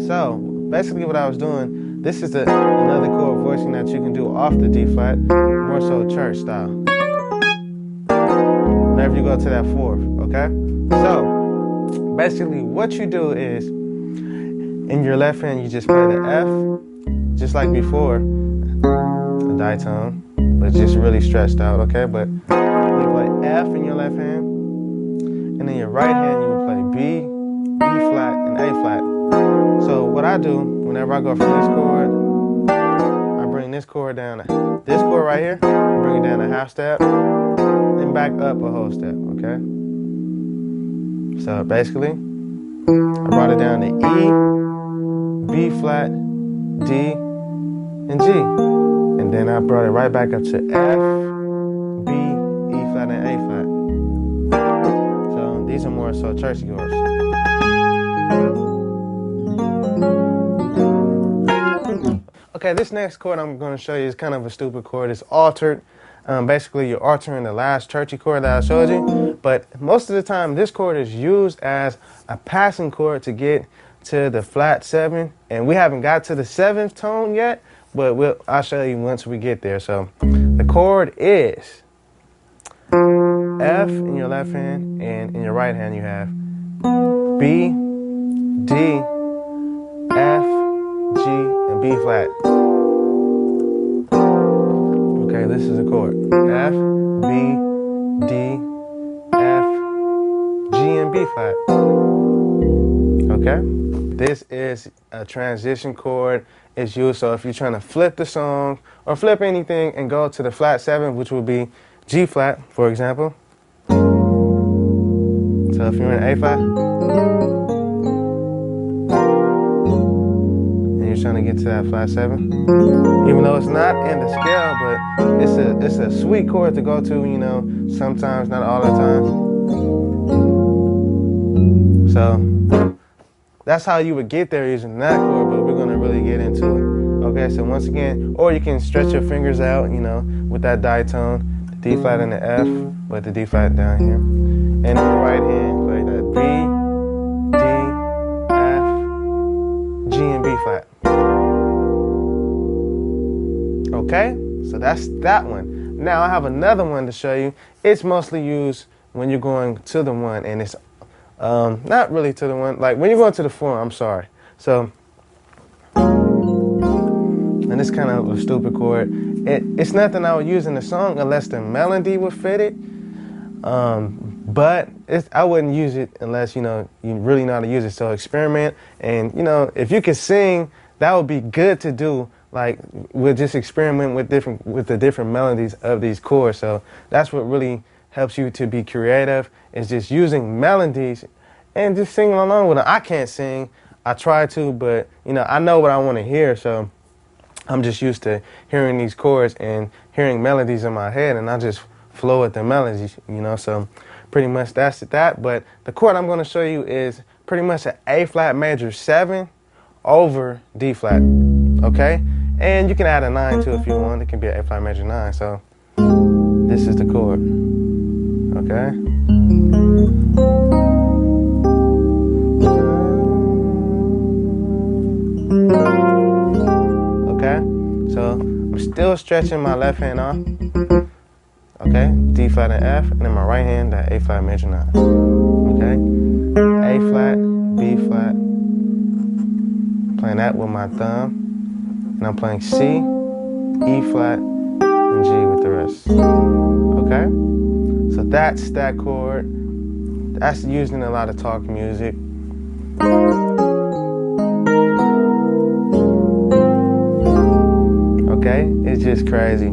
So basically what I was doing, this is another chord voicing that you can do off the D flat, more so church style. Whenever you go to that 4th, okay? So basically what you do is, In your left hand, you just play the F, just like before, the ditone, but just really stretched out, okay? But you play F in your left hand, and in your right hand, you would play B, E flat, and A flat. So what I do, whenever I go from this chord, I bring this chord down, this chord right here, bring it down a half step, and back up a whole step, okay? So basically, I brought it down to E, B flat, D, and G. And then I brought it right back up to F, B, E flat, and A flat. So these are more so churchy chords. Okay, this next chord I'm going to show you is kind of a stupid chord. It's altered. Basically, you're altering the last churchy chord that I showed you. But most of the time, this chord is used as a passing chord to get to the flat 7. And we haven't got to the 7th tone yet, but I'll show you once we get there. So the chord is F in your left hand, and in your right hand you have B, D, F, G, and B flat. Okay, this is a chord. F, B, D, F, G, and B flat. Okay? This is a transition chord. It's used so if you're trying to flip the song or flip anything and go to the flat 7, which would be G flat, for example. So if you're in A flat, trying to get to that flat 7, even though it's not in the scale, but it's a sweet chord to go to, you know, sometimes, not all the time. So that's how you would get there using that chord, but we're going to really get into it. Okay, so once again, or you can stretch your fingers out, you know, with that ditone, the D flat and the F, but the D flat down here. And in the right hand, play that B, D, F, G, and B flat. Okay, so that's that one. Now I have another one to show you. It's mostly used when you're going to the 1, and it's not really to the 1, like when you're going to the 4, I'm sorry. So, and it's kind of a stupid chord. It's nothing I would use in the song unless the melody would fit it. But I wouldn't use it unless, you know, you really know how to use it. So experiment, and, you know, if you can sing, that would be good to do. Like, we'll just experiment with the different melodies of these chords. So that's what really helps you to be creative, is just using melodies and just singing along with them. I can't sing. I try to, but, you know, I know what I want to hear. So I'm just used to hearing these chords and hearing melodies in my head, and I just flow with the melodies, you know. So pretty much that's that. But the chord I'm going to show you is pretty much an A flat major 7 over D flat. Okay? And you can add a 9 too if you want. It can be an A flat major 9. So this is the chord. Okay? Okay? So I'm still stretching my left hand off. Okay? D flat and F, and then my right hand, that A flat major 9. Okay? A flat, B flat. Playing that with my thumb. And I'm playing C, E flat, and G with the rest. Okay? So that's that chord. That's used in a lot of talk music. Okay? It's just crazy.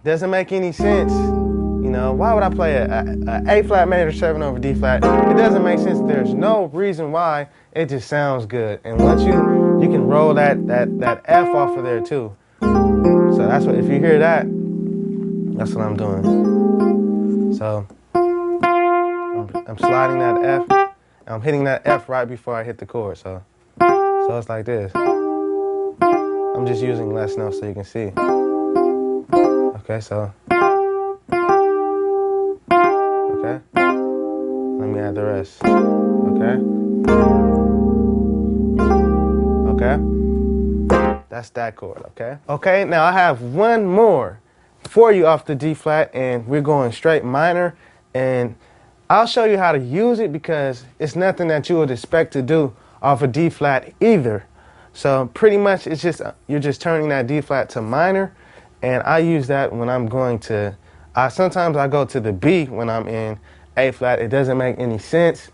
Doesn't make any sense. You know, why would I play a A flat major 7 over D flat? It doesn't make sense. There's no reason why. It just sounds good. And once you can roll that F off of there too. So that's what, if you hear that, that's what I'm doing. So I'm sliding that F, and I'm hitting that F right before I hit the chord. So it's like this. I'm just using less notes so you can see. Okay, so. Okay. Let me add the rest. Okay. Okay. That's that chord, okay? Okay, now I have one more for you off the D flat, and we're going straight minor, and I'll show you how to use it because it's nothing that you would expect to do off a D flat either. So pretty much it's just, you're just turning that D flat to minor. And I use that when I'm going to, sometimes I go to the B when I'm in A flat. It doesn't make any sense.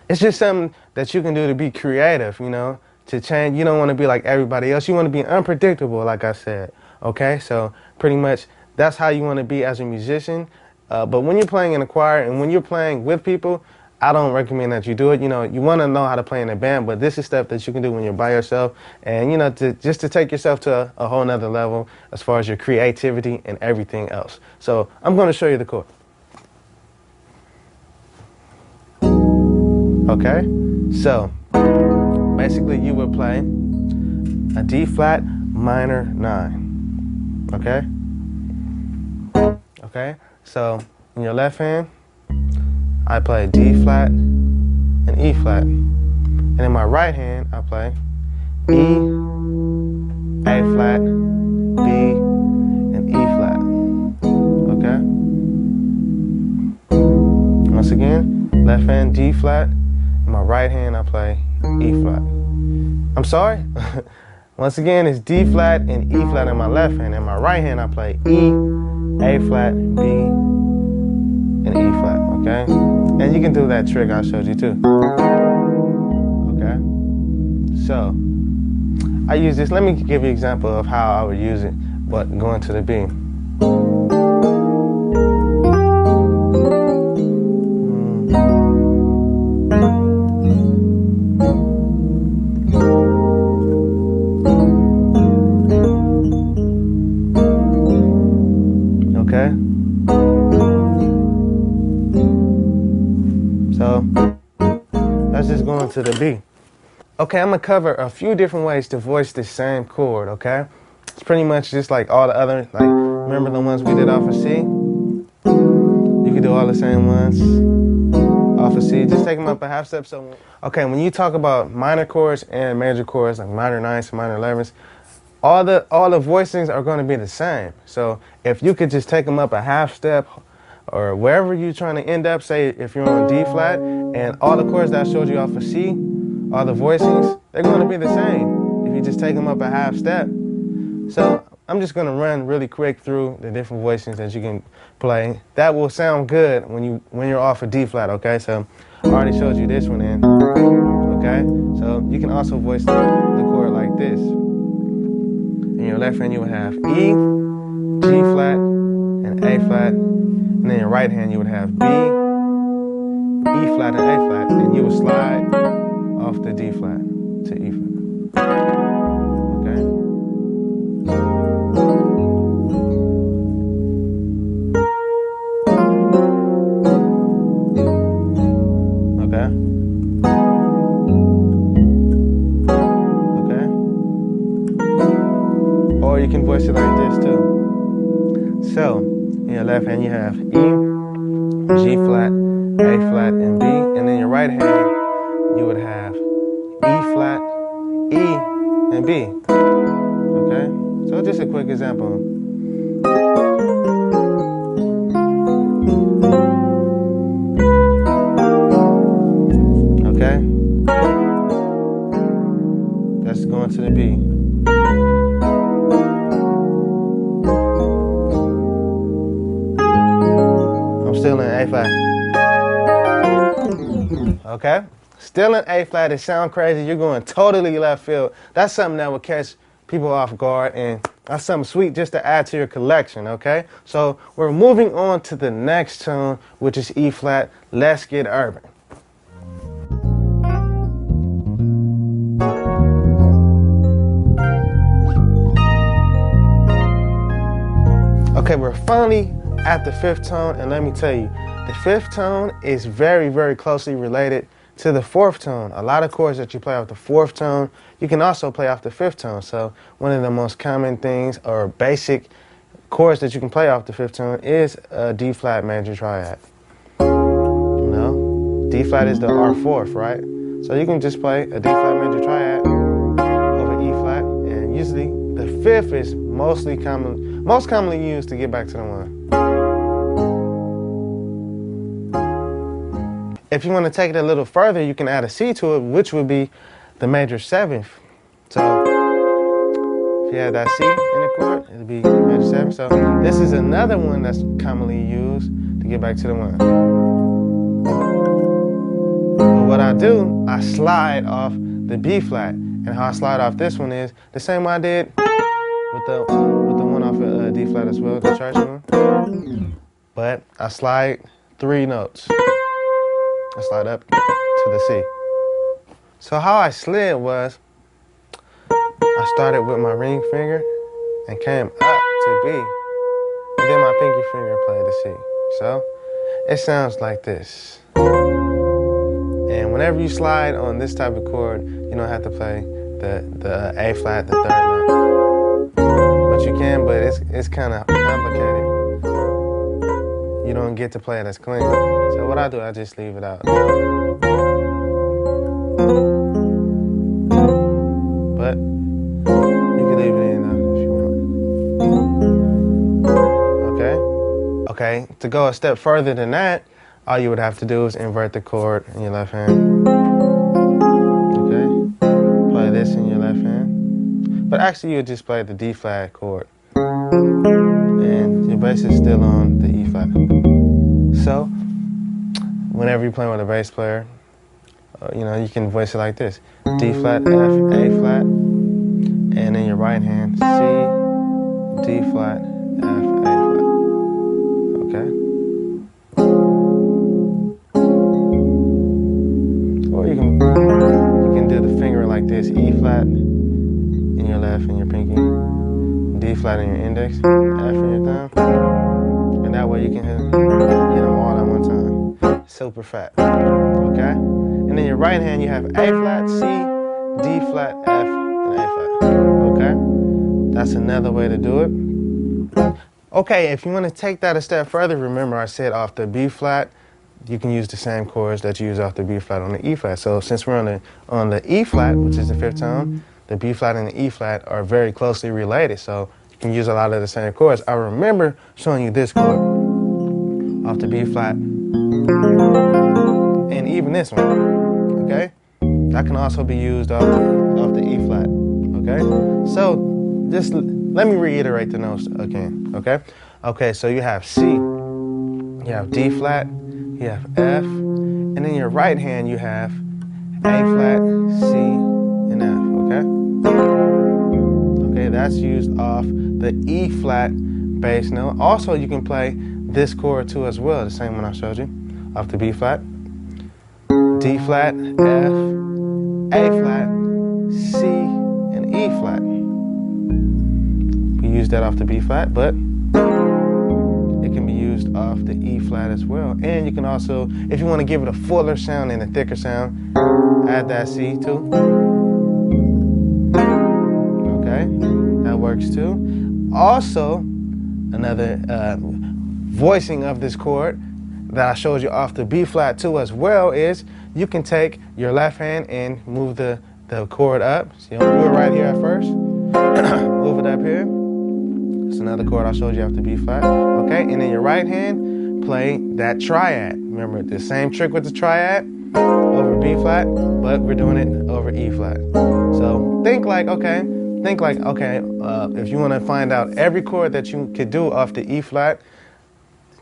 It's just something that you can do to be creative, you know, to change. You don't want to be like everybody else. You want to be unpredictable, like I said. Okay, so pretty much that's how you want to be as a musician. But when you're playing in a choir and when you're playing with people, I don't recommend that you do it. You know, you want to know how to play in a band, but this is stuff that you can do when you're by yourself. And, you know, just to take yourself to a whole nother level as far as your creativity and everything else. So I'm going to show you the chord. Okay, so basically you would play a D flat minor 9. Okay, so in your left hand, I play D flat and E flat. And in my right hand, I play E, A flat, B, and E flat. Okay? Once again, left hand D flat. In my right hand, I play E flat. I'm sorry? Once again, it's D flat and E flat in my left hand. In my right hand, I play E, A flat, B, and E flat, okay? And you can do that trick I showed you too. Okay? So, I use this. Let me give you an example of how I would use it, but going to the B. Okay? So, let's just go into the B. Okay, I'm going to cover a few different ways to voice this same chord, okay? It's pretty much just like all the other, like, remember the ones we did off of C? You can do all the same ones off of C. Just take them up a half step. So, okay, when you talk about minor chords and major chords, like minor 9s and minor 11s, all the voicings are going to be the same. So if you could just take them up a half step or wherever you're trying to end up, say if you're on D flat and all the chords that I showed you off of C, all the voicings, they're going to be the same if you just take them up a half step. So I'm just going to run really quick through the different voicings that you can play. That will sound good when you're off of D flat, okay? So I already showed you this one in, okay? So you can also voice the chord like this. In your left hand, you would have E, G flat, and A flat. And then your right hand, you would have B, E flat, and A flat. And you would slide off the D flat to E flat. Okay? Okay? Or you can voice it like this too. So, in your left hand you have E, G flat, A flat, and B. And in your right hand you would have E flat, E, and B. Okay? So just a quick example. Okay? That's going to the B. Still in A flat. Okay? Still in A flat. It sounds crazy. You're going totally left field. That's something that will catch people off guard, and that's something sweet just to add to your collection, okay? So we're moving on to the next tone, which is E flat. Let's get urban. Okay, we're finally at the 5th tone, and let me tell you, the 5th tone is very, very closely related to the 4th tone. A lot of chords that you play off the 4th tone, you can also play off the 5th tone. So one of the most common things or basic chords that you can play off the 5th tone is a D flat major triad. You know, D flat is the R4th, right? So you can just play a D flat major triad over E flat, and usually the 5th is most commonly used to get back to the 1. If you want to take it a little further, you can add a C to it, which would be the major 7th. So if you have that C in the chord, it would be major 7th. So this is another one that's commonly used to get back to the 1. But what I do, I slide off the B flat. And how I slide off this one is the same way I did with the one off of D flat as well, the church one. But I slide 3 notes. I slide up to the C. So how I slid was, I started with my ring finger and came up to B. And then my pinky finger played the C. So it sounds like this. And whenever you slide on this type of chord, you don't have to play the A flat, the 3rd note. But you can, but it's kind of complicated. You don't get to play it as clean. So what I do, I just leave it out. But you can leave it in if you want. Okay? Okay, to go a step further than that, all you would have to do is invert the chord in your left hand. Okay? Play this in your left hand. But actually, you would just play the D flat chord. And your bass is still on the E flat. So, whenever you're playing with a bass player, you can voice it like this. D flat, F, A flat, and in your right hand, C, D flat, F, A flat. Okay? Or you can do the finger like this, E flat in your left and your pinky, D flat in your index, F in your thumb, and that way you can hit them all at one time. Super fat. Okay? And in your right hand you have A flat, C, D flat, F, and A flat. Okay? That's another way to do it. Okay, if you want to take that a step further, remember I said off the B flat, you can use the same chords that you use off the B flat on the E flat. So since we're on the E flat, which is the 5th tone, the B flat and the E flat are very closely related. So you can use a lot of the same chords. I remember showing you this chord off the B flat and even this one. Okay? That can also be used off the E flat. Okay? So just let me reiterate the notes again. Okay? Okay, so you have C, you have D flat, you have F, and in your right hand you have A flat, C, and F, okay? Okay, that's used off the E flat bass note. Also, you can play this chord too as well, the same one I showed you, off the B flat, D flat, F, A flat, C, and E flat. We use that off the B flat, but it can be used off the E flat as well. And you can also, if you want to give it a fuller sound and a thicker sound, add that C too. Okay, that works too. Also, another voicing of this chord that I showed you off the B flat too as well is you can take your left hand and move the chord up. So you don't do it right here at first. Move it up here. It's another chord I showed you off the B flat. Okay, and in your right hand, play that triad. Remember the same trick with the triad over B flat, but we're doing it over E flat. So think like, okay, if you want to find out every chord that you could do off the E flat,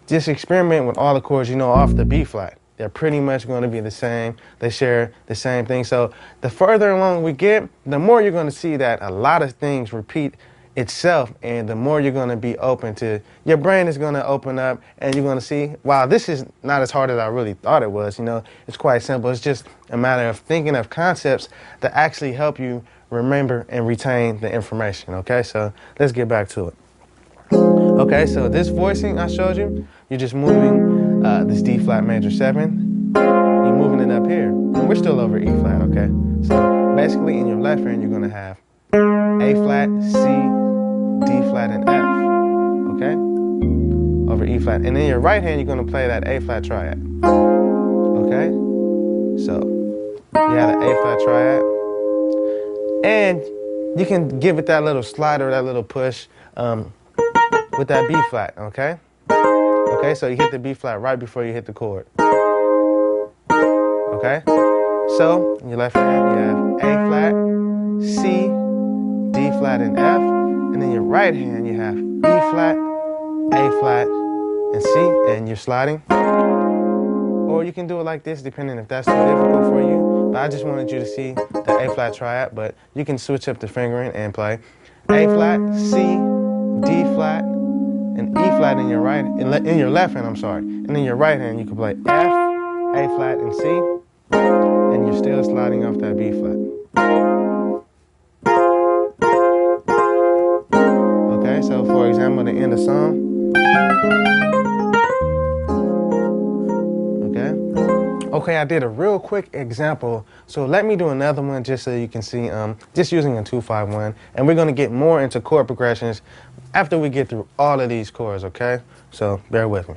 just experiment with all the chords you know off the B flat. They're pretty much going to be the same. They share the same thing. So the further along we get, the more you're going to see that a lot of things repeat itself, and the more you're going to be open to, your brain is going to open up, and you're going to see, wow, this is not as hard as I really thought it was. It's quite simple. It's just a matter of thinking of concepts that actually help you remember and retain the information. Okay, so let's get back to it. Okay, so this voicing I showed you, you're just moving this D flat major 7. You're moving it up here, and we're still over E flat. Okay, so basically in your left hand you're going to have A flat, C, D flat, and F, okay, over E flat. And in your right hand, you're going to play that A flat triad, okay? So you have the A flat triad, and you can give it that little slider, that little push with that B flat, okay? Okay, so you hit the B flat right before you hit the chord. Okay? So, in your left hand, you have A flat, C, D flat, and F. And in your right hand, you have E flat, A flat, and C, and you're sliding. Or you can do it like this, depending if that's too difficult for you. But I just wanted you to see the A flat triad, but you can switch up the fingering and play A flat, C, D flat, and E flat in your left hand, I'm sorry. And in your right hand, you can play F, A flat, and C, and you're still sliding off that B flat. Okay, so for example, the end of song. Okay, I did a real quick example, so let me do another one just so you can see, just using a 2-5-1, and we're going to get more into chord progressions after we get through all of these chords, okay? So bear with me.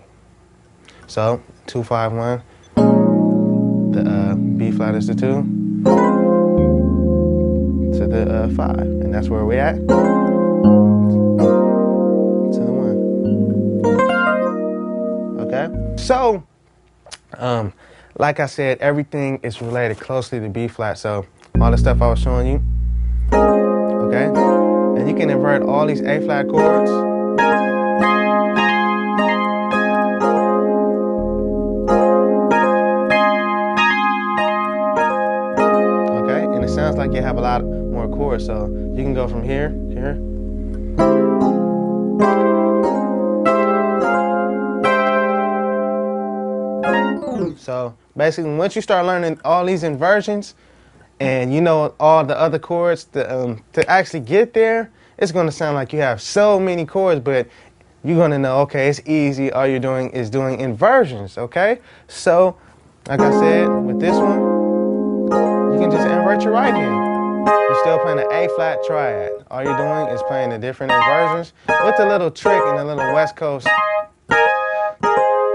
So 2-5-1, the B flat is the 2 to the 5, and that's where we're at. To the 1. Okay, so like I said, everything is related closely to B flat. So all the stuff I was showing you, okay? And you can invert all these A flat chords. Okay, and it sounds like you have a lot more chords. So you can go from here, here. So basically, once you start learning all these inversions and you know all the other chords to actually get there, it's going to sound like you have so many chords, but you're going to know, okay, it's easy. All you're doing is doing inversions, okay? So, like I said, with this one, you can just invert your right hand. You're still playing an A flat triad. All you're doing is playing the different inversions with a little trick and a little West Coast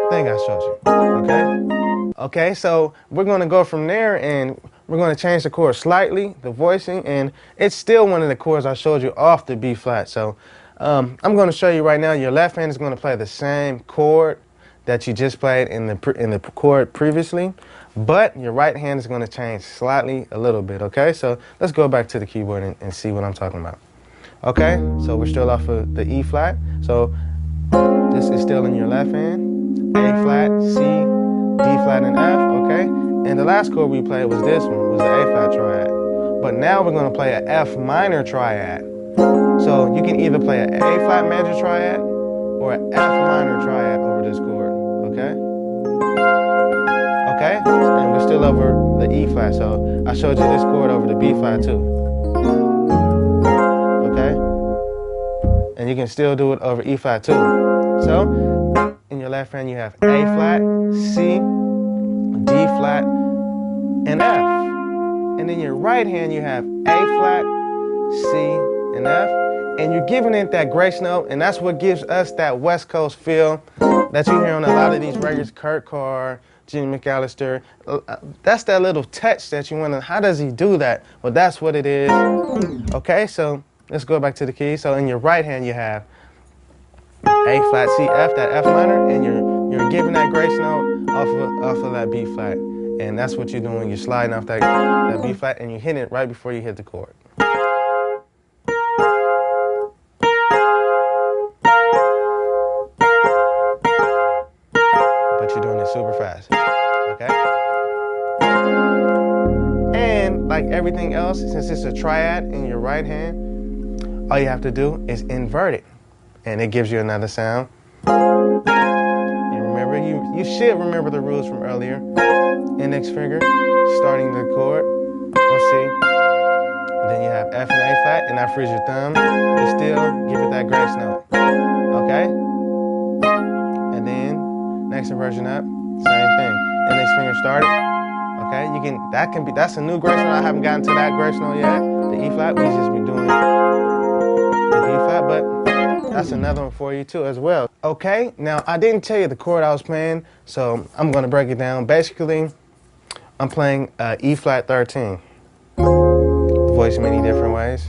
thing I showed you, okay? Okay, so we're going to go from there and we're going to change the chord slightly, the voicing, and it's still one of the chords I showed you off the B flat. So I'm going to show you right now. Your left hand is going to play the same chord that you just played in the chord previously, but your right hand is going to change slightly a little bit, okay? So let's go back to the keyboard and see what I'm talking about. Okay, so we're still off of the E flat. So this is still in your left hand. A flat, C, D flat, and F, okay? And the last chord we played was this one, was the A flat triad. But now we're going to play an F minor triad. So you can either play an A flat major triad or an F minor triad over this chord, okay? Okay? And we're still over the E flat, so I showed you this chord over the B flat too. Okay? And you can still do it over E flat too. So, in your left hand, you have A flat, C, D flat, and F. And in your right hand, you have A flat, C, and F. And you're giving it that grace note, and that's what gives us that West Coast feel that you hear on a lot of these records, Kurt Carr, Jimmy McAllister. That's that little touch that you want to, how does he do that? Well, that's what it is. Okay, so let's go back to the key. So in your right hand, you have A flat, C, F, that F minor, and you're giving that grace note off of that B flat, and that's what you're doing. You're sliding off that B flat, and you hit it right before you hit the chord. But you're doing it super fast, okay? And like everything else, since it's a triad in your right hand, all you have to do is invert it. And it gives you another sound. And remember, you should remember the rules from earlier. Index finger, starting the chord on C. And then you have F and A flat, and that frees your thumb. But still, give it that grace note. Okay? And then, next inversion up, same thing. Index finger started. Okay, that's a new grace note. I haven't gotten to that grace note yet. The E flat, we just been doing the B flat, but that's another one for you too as well. Okay, now I didn't tell you the chord I was playing, so I'm going to break it down. Basically, I'm playing E flat 13. Voice many different ways.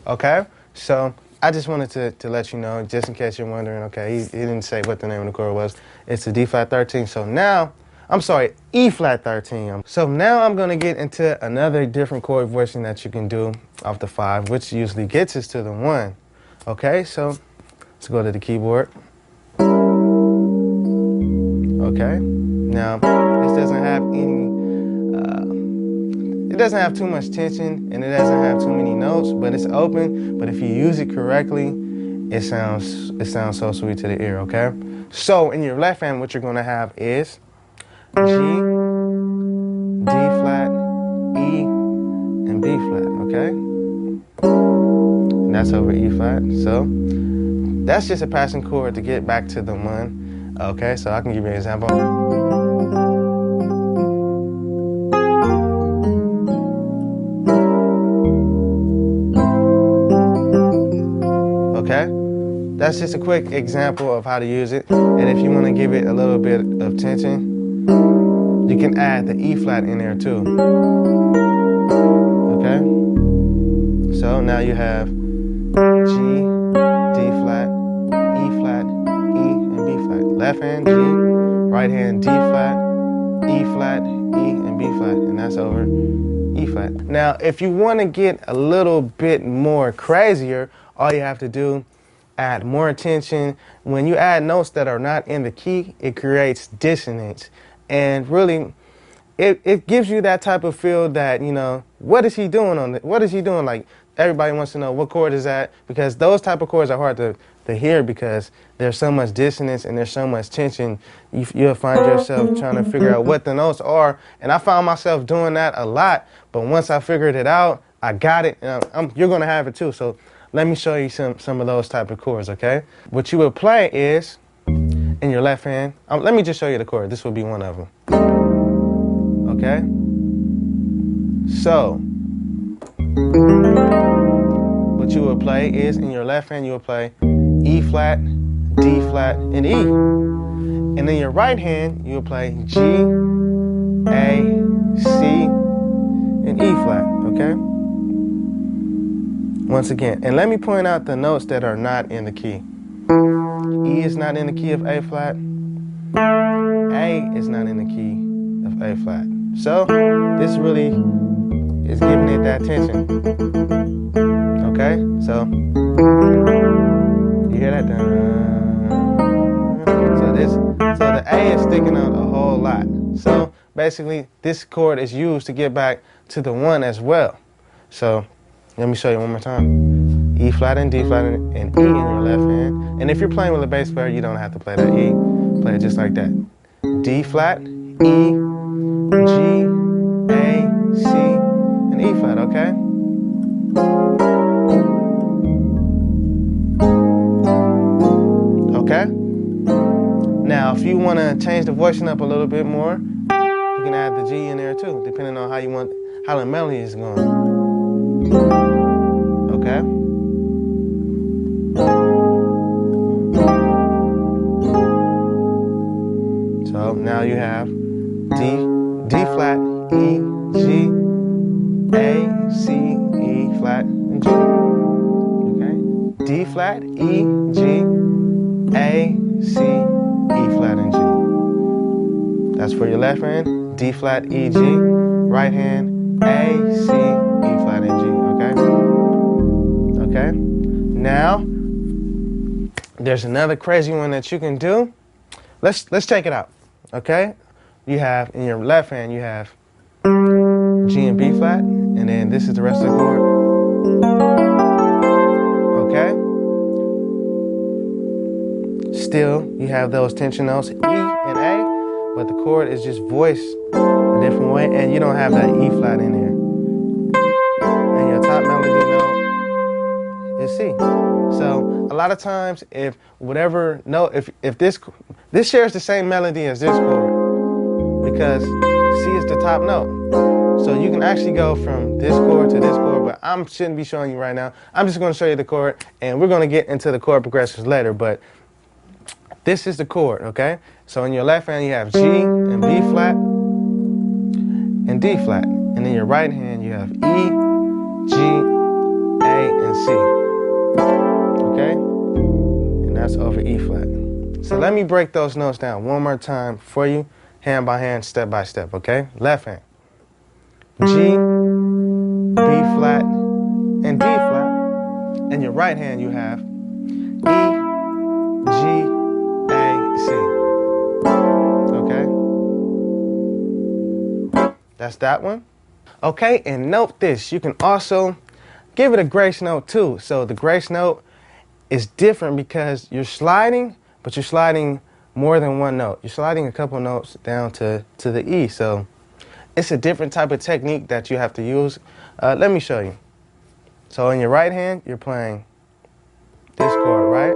Okay, so I just wanted to let you know, just in case you're wondering, okay, he didn't say what the name of the chord was. It's a D flat 13. So now, I'm sorry, E flat 13. So now I'm going to get into another different chord voicing that you can do off the 5, which usually gets us to the 1. Okay, so let's go to the keyboard. Okay, now this doesn't have any, it doesn't have too much tension and it doesn't have too many notes, but it's open. But if you use it correctly, it sounds so sweet to the ear. Okay, so in your left hand, what you're going to have is G, D flat, E, and B flat. Okay, and that's over E flat. So that's just a passing chord to get back to the 1. Okay, so I can give you an example. Okay, that's just a quick example of how to use it. And if you want to give it a little bit of tension, you can add the E flat in there too. Okay, so now you have G, D flat, E flat, E, and B flat. Left hand G, right hand D flat, E flat, E, and B flat, and that's over E flat. Now, if you want to get a little bit more crazier, all you have to do, add more tension. When you add notes that are not in the key, it creates dissonance. And really, it gives you that type of feel that, you know, what is he doing on it? What is he doing? Like, everybody wants to know what chord is that, because those type of chords are hard to hear because there's so much dissonance and there's so much tension. You'll find yourself trying to figure out what the notes are. And I found myself doing that a lot. But once I figured it out, I got it. And you're going to have it too. So let me show you some of those type of chords, okay? What you would play is, in your left hand, let me just show you the chord. This will be one of them. Okay? So, what you would play is, in your left hand, you would play E flat, D flat, and E. And in your right hand, you would play G, A, C, and E flat, okay? Once again, and let me point out the notes that are not in the key. E is not in the key of A flat. A is not in the key of A flat. So this really is giving it that tension. Okay, so you hear that? So the A is sticking out a whole lot. So basically, this chord is used to get back to the 1 as well. So let me show you one more time. E flat and D flat and E in your left hand. And if you're playing with a bass player, you don't have to play that E. Play it just like that. D flat, E, G, A, C, and E flat, okay? Okay? Now, if you want to change the voicing up a little bit more, you can add the G in there too, depending on how the melody is going. Okay? So now you have D flat, E, G, A, C, E flat, and G. Okay? D flat, E, G, A, C, E flat, and G. That's for your left hand. D flat, E, G. Right hand, A, C, E flat, and G. Okay? Okay? Now, there's another crazy one that you can do. Let's check it out. Okay? You have, in your left hand, you have G and B flat, and then this is the rest of the chord. Okay? Still, you have those tension notes, E and A, but the chord is just voiced a different way, and you don't have that E flat in there. And your top melody note is C. So a lot of times, if whatever note, if this shares the same melody as this chord, because C is the top note. So you can actually go from this chord to this chord, but I shouldn't be showing you right now. I'm just going to show you the chord, and we're going to get into the chord progressions later, but this is the chord, okay? So in your left hand, you have G and B flat and D flat. And in your right hand, you have E, G, A, and C. So let me break those notes down one more time for you, hand by hand, step by step, okay? Left hand. G, B flat, and D flat. In your right hand, you have E, G, A, C. Okay? That's that one. Okay, and note this. You can also give it a grace note too. So the grace note is different because you're sliding, but you're sliding more than one note. You're sliding a couple notes down to the E. So it's a different type of technique that you have to use. Let me show you. So in your right hand, you're playing this chord, right?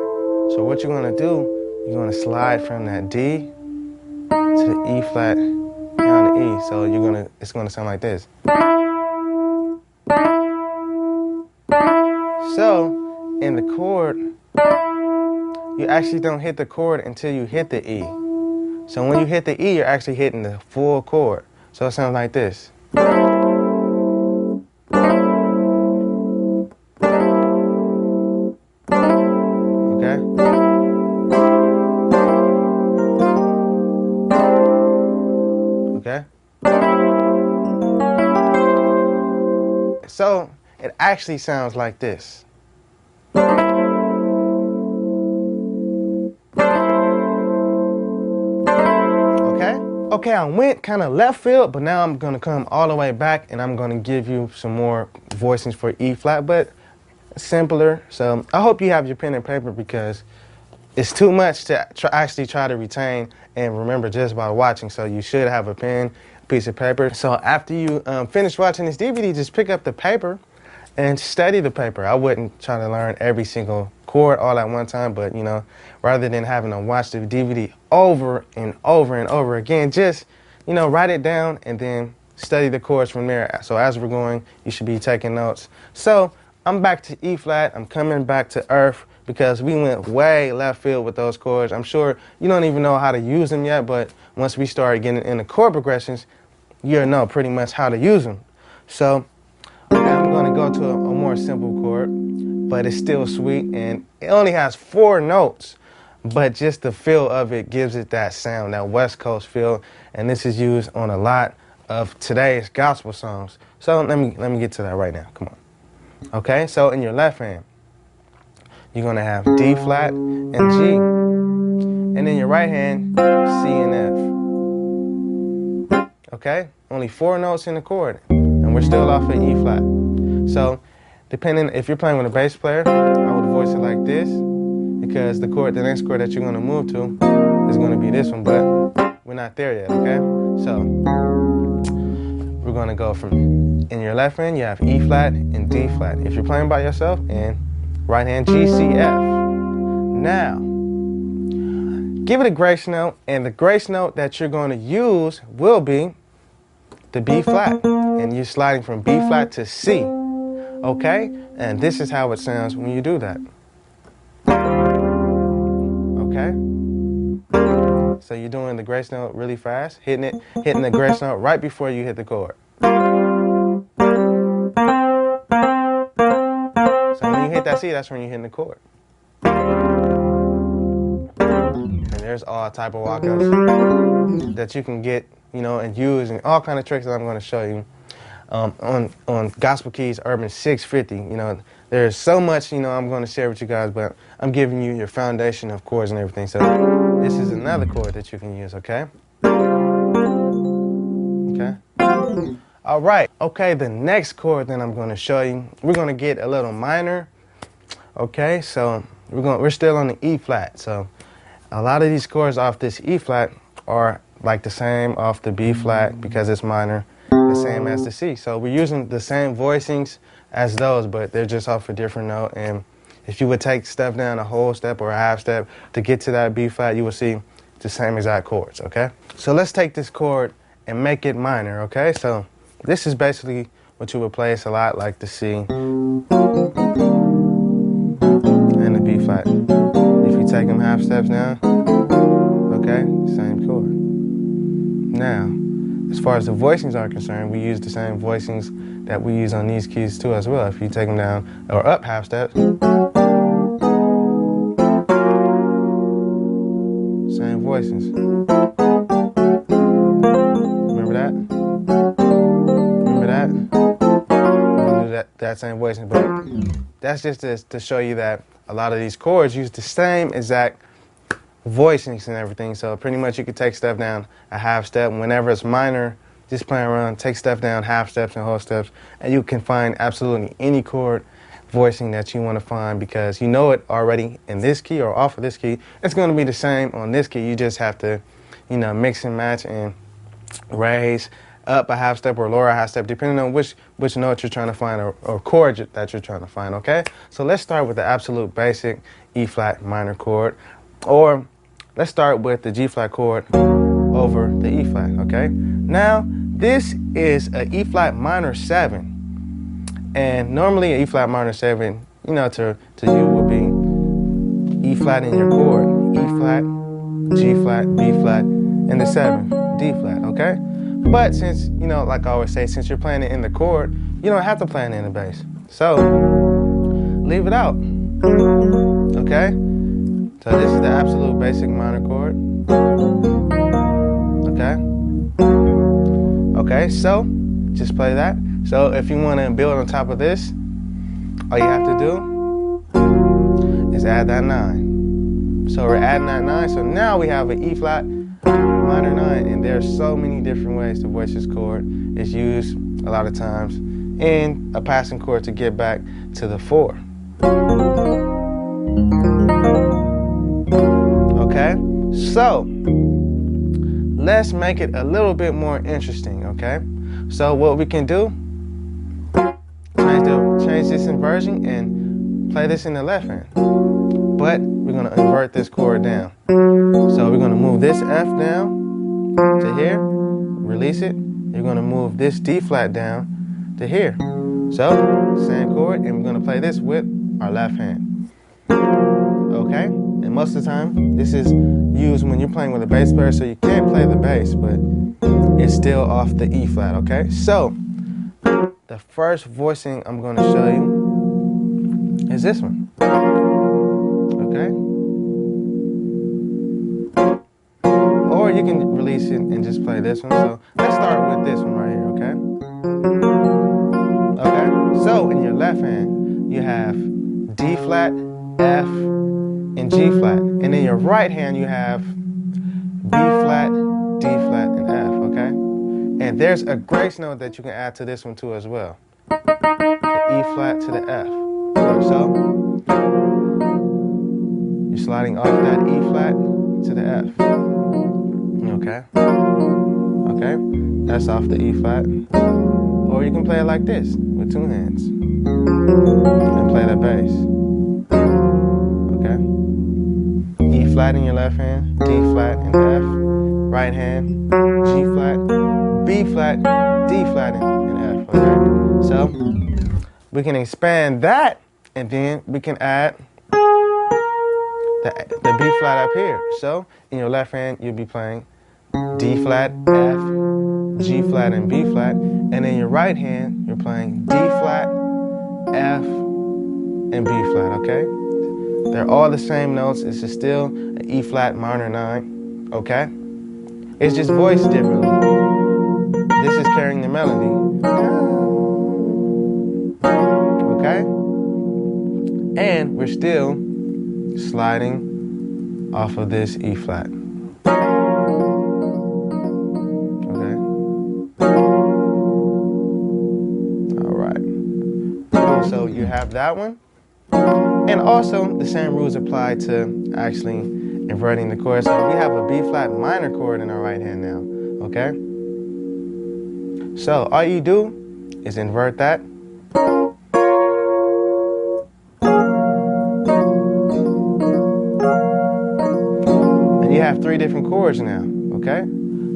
So what you're gonna do, you're gonna slide from that D to the E flat down to E. So it's gonna sound like this. So in the chord, you actually don't hit the chord until you hit the E. So when you hit the E, you're actually hitting the full chord. So it sounds like this. Okay? Okay? So it actually sounds like this. Okay, I went kind of left field, but now I'm going to come all the way back and I'm going to give you some more voicings for E flat, but simpler. So I hope you have your pen and paper because it's too much to actually try to retain and remember just by watching. So you should have a pen, piece of paper. So after you finish watching this DVD, just pick up the paper and study the paper. I wouldn't try to learn every single chord all at one time, but rather than having to watch the DVD over and over and over again, just write it down and then study the chords from there. So as we're going, you should be taking notes. So I'm back to E flat. I'm coming back to earth because we went way left field with those chords. I'm sure you don't even know how to use them yet, but once we start getting into chord progressions, you'll know pretty much how to use them. So I'm going to go to a more simple chord, but it's still sweet, and it only has 4 notes, but just the feel of it gives it that sound, that West Coast feel, and this is used on a lot of today's gospel songs. So let me get to that right now. Come on. Okay, so in your left hand, you're going to have D flat and G, and in your right hand, C and F. Okay, only 4 notes in the chord, and we're still off at E flat. So depending if you're playing with a bass player, I would voice it like this because the next chord that you're going to move to is going to be this one, but we're not there yet, okay? So we're going to go from, in your left hand, you have E flat and D flat. If you're playing by yourself, and right hand, G, C, F. Now, give it a grace note, and the grace note that you're going to use will be the B flat, and you're sliding from B flat to C, okay? And this is how it sounds when you do that. Okay? So you're doing the grace note really fast, hitting the grace note right before you hit the chord. So when you hit that C, that's when you're hitting the chord. And there's all type of walkouts that you can get, and use, and all kind of tricks that I'm going to show you on Gospel Keys Urban 650. There's so much, I'm going to share with you guys, but I'm giving you your foundation of chords and everything. So this is another chord that you can use, okay? Okay? All right. Okay, the next chord that I'm going to show you, we're going to get a little minor, okay? So we're still on the E flat. So a lot of these chords off this E flat are like the same off the B flat because it's minor, the same as the C. So we're using the same voicings as those, but they're just off a different note. And if you would take stuff down a whole step or a half step to get to that B flat, you will see the same exact chords, okay? So let's take this chord and make it minor, okay? So this is basically what you would place a lot like the C and the B flat. If you take them half steps down, okay, same chord. Now, as far as the voicings are concerned, we use the same voicings that we use on these keys too as well. If you take them down or up half steps, voicings. Remember that? Remember that? We're gonna do that same voicing, but that's just to show you that a lot of these chords use the same exact voicings and everything. So pretty much you could take stuff down a half step. Whenever it's minor, just playing around, take stuff down half steps and whole steps, and you can find absolutely any chord voicing that you want to find because you know it already in this key or off of this key. It's going to be the same on this key. You just have to, mix and match and raise up a half step or lower a half step, depending on which note you're trying to find or chord that you're trying to find, okay? So let's start with the absolute basic E flat minor chord, or let's start with the G flat chord over the E flat, okay? Now, this is a E flat minor 7. And normally an E flat minor 7, to you would be E flat in your chord, E flat, G flat, B flat, and the 7, D flat, okay? But since, like I always say, since you're playing it in the chord, you don't have to play it in the bass. So, leave it out, okay? So this is the absolute basic minor chord, okay? Okay, so just play that. So if you want to build on top of this, all you have to do is add that 9. So we're adding that 9. So now we have an E flat minor 9, and there's so many different ways to voice this chord. It's used a lot of times in a passing chord to get back to the 4. Okay, so let's make it a little bit more interesting, okay? So what we can do, change this inversion and play this in the left hand. But we're going to invert this chord down. So we're going to move this F down to here, release it. You're going to move this D flat down to here. So, same chord, and we're going to play this with our left hand. Okay? And most of the time, this is used when you're playing with a bass player, so you can't play the bass, but it's still off the E flat, okay? So, the first voicing I'm going to show you is this one, okay? Or you can release it and just play this one. So, let's start with this one right here, okay? Okay, so in your left hand, you have D flat, F, and G flat. And in your right hand, you have B flat, D flat, and F, okay? And there's a grace note that you can add to this one too as well. The E flat to the F. So, you're sliding off that E flat to the F. Okay? Okay? That's off the E flat. Or you can play it like this, with 2 hands. And play the bass. Okay? E flat in your left hand, D flat in the F. Right hand, G flat, B flat, D flat in F. Okay? So, we can expand that, and then we can add the B flat up here. So, in your left hand, you'll be playing D flat, F, G flat, and B flat. And in your right hand, you're playing D flat, F, and B flat, okay? They're all the same notes. It's just still an E flat minor 9, okay? It's just voiced differently. This is carrying the melody, okay? And we're still sliding off of this E flat. Okay? All right. So you have that one. And also, the same rules apply to actually inverting the chord. So we have a B flat minor chord in our right hand now, okay? So all you do is invert that. And you have 3 different chords now, okay?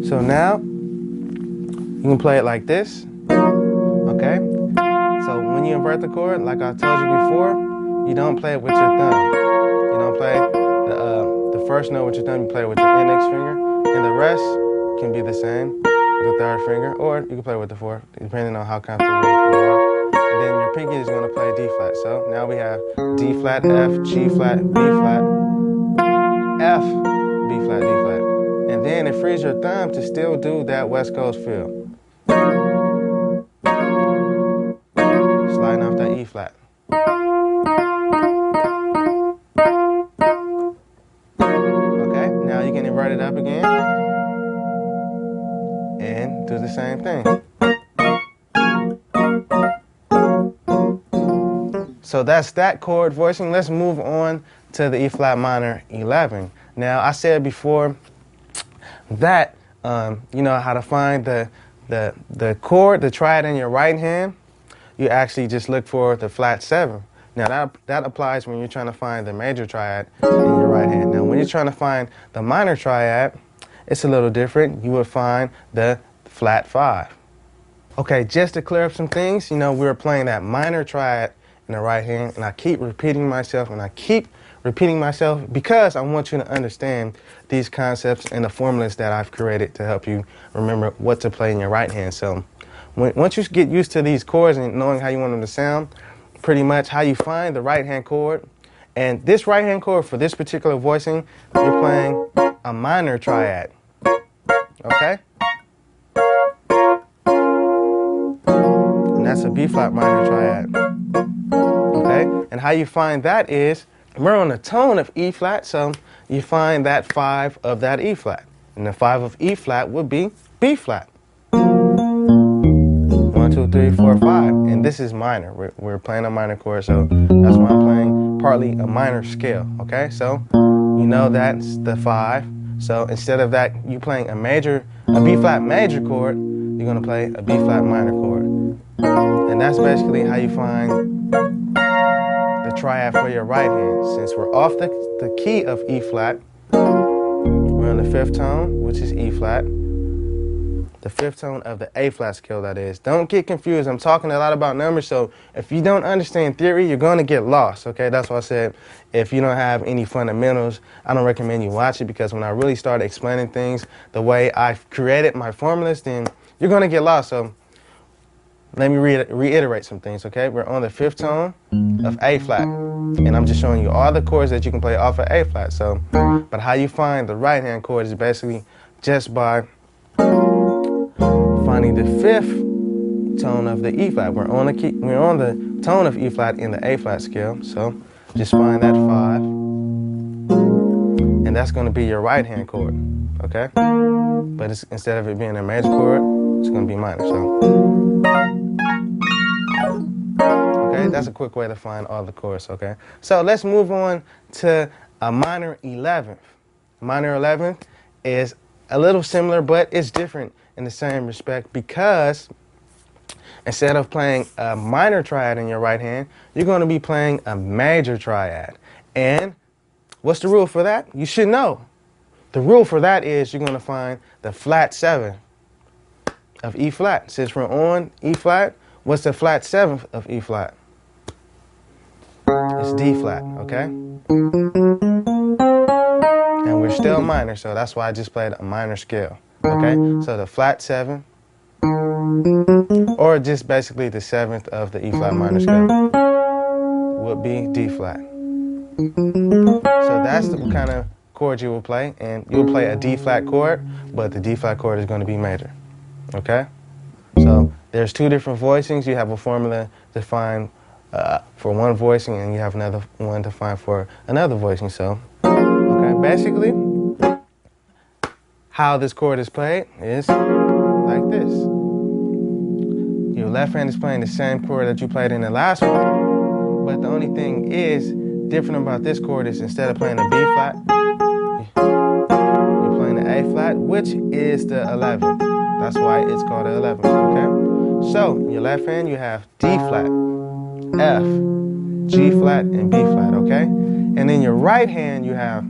So now, you can play it like this, okay? So when you invert the chord, like I told you before, you don't play it with your thumb. You don't play the first note with your thumb, you play it with your index finger, and the rest can be the same with the 3rd finger, or you can play with the 4th, depending on how comfortable you are. And then your pinky is going to play D flat. So now we have D flat, F, G flat, B flat, F, B flat, D flat. And then it frees your thumb to still do that West Coast feel. Sliding off that E flat. Okay, now you can invert it up again and do the same thing. So that's that chord voicing. Let's move on to the E flat minor 11. Now, I said before that you know how to find the chord, the triad in your right hand. You actually just look for the flat 7. Now that applies when you're trying to find the major triad in your right hand. Now when you're trying to find the minor triad, it's a little different. You would find the flat 5. Okay, just to clear up some things, you know, we were playing that minor triad in the right hand, and I keep repeating myself, because I want you to understand these concepts and the formulas that I've created to help you remember what to play in your right hand. So once you get used to these chords and knowing how you want them to sound, pretty much how you find the right hand chord. And this right hand chord for this particular voicing, you're playing a minor triad. Okay? And that's a B flat minor triad. Okay? And how you find that is, we're on the tone of E flat, so you find that 5 of that E flat. And the 5 of E flat would be B flat. 1, 2, 3, 4, 5. And this is minor. We're playing a minor chord, so that's why I'm playing partly a minor scale. Okay? So you know that's the 5. So instead of that, you playing a B flat major chord, you're going to play a B flat minor chord. And that's basically how you find the triad for your right hand. Since we're off the key of E flat, we're on the 5th tone, which is E flat. The 5th tone of the A flat scale, that is. Don't get confused. I'm talking a lot about numbers, so if you don't understand theory, you're going to get lost, okay? That's why I said if you don't have any fundamentals, I don't recommend you watch it, because when I really start explaining things the way I've created my formulas, then you're going to get lost. So let me reiterate some things, okay? We're on the 5th tone of A flat, and I'm just showing you all the chords that you can play off of A flat. So, but how you find the right hand chord is basically just by finding the 5th tone of the E flat. We're on the tone of E flat in the A flat scale. So just find that 5, and that's going to be your right hand chord, okay? But instead of it being a major chord, it's going to be minor. So okay, that's a quick way to find all the chords. Okay, so let's move on to a minor 11th. Minor 11th is a little similar, but it's different in the same respect, because instead of playing a minor triad in your right hand, you're going to be playing a major triad. And what's the rule for that? You should know. The rule for that is you're going to find the flat 7 of E flat. Since we're on E flat, what's the flat 7th of E flat? It's D flat, okay? And we're still minor, so that's why I just played a minor scale. Okay, so the flat 7, or just basically the 7th of the E flat minor scale, would be D flat. So that's the kind of chord you will play, and you'll play a D flat chord, but the D flat chord is going to be major. Okay, so there's 2 different voicings. You have a formula to find for one voicing, and you have another one to find for another voicing. So, okay, basically, how this chord is played is like this. Your left hand is playing the same chord that you played in the last one, but the only thing is different about this chord is instead of playing a B flat, you're playing the A flat, which is the 11th. That's why it's called the 11th, okay? So, in your left hand, you have D flat, F, G flat, and B flat, okay? And in your right hand, you have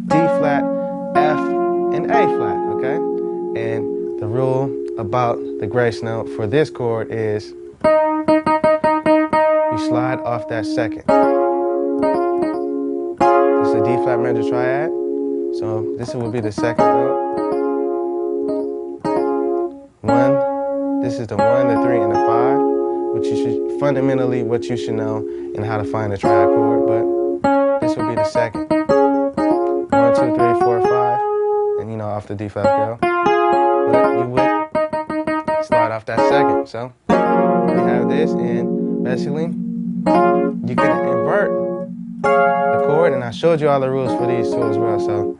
D flat, F, and A flat, okay? And the rule about the grace note for this chord is you slide off that 2nd. This is a D flat major triad, so this will be the 2nd note. 1, this is the 1, the 3, and the 5, which you should fundamentally what you should know and how to find the triad chord, but this will be the 2nd. 1, 2, 3, 4, 5. off the D flat scale, but you would start off that second. So you have this, and basically you can invert the chord, and I showed you all the rules for these two as well. So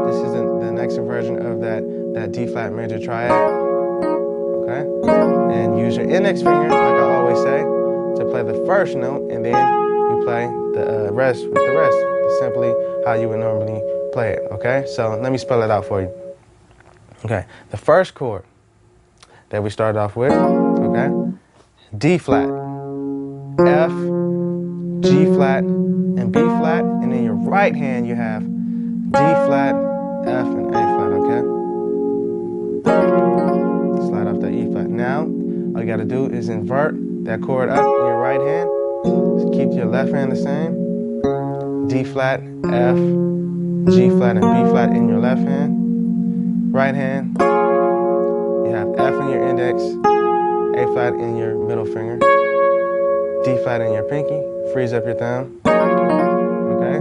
this is the next inversion of that D flat major triad. Okay, and use your index finger, like I always say, to play the first note, and then you play the rest with the rest. It's simply how you would normally play it. Okay, so let me spell it out for you. Okay, the first chord that we started off with, okay, D flat, F, G flat, and B flat, and in your right hand you have D flat, F, and A flat, okay? Slide off that E flat. Now, all you gotta do is invert that chord up in your right hand. So keep your left hand the same. D flat, F, G flat, and B flat in your left hand. Right hand, you have F in your index, A flat in your middle finger, D flat in your pinky, freeze up your thumb, okay?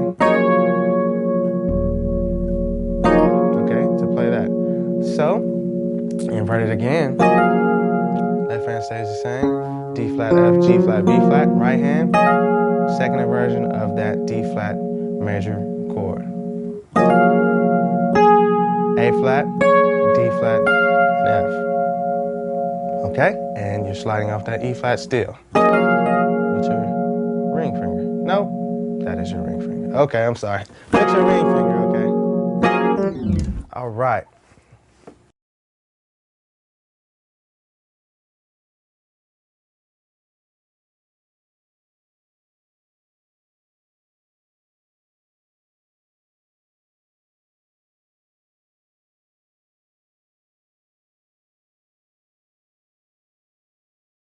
Okay, to play that. So, invert it again. Left hand stays the same, D flat, F, G flat, B flat, right hand, second inversion of that D flat major chord. A flat, D flat, and F. Okay, and you're sliding off that E flat still with your ring finger. No, that is your ring finger. Okay, I'm sorry. With your ring finger, okay? All right.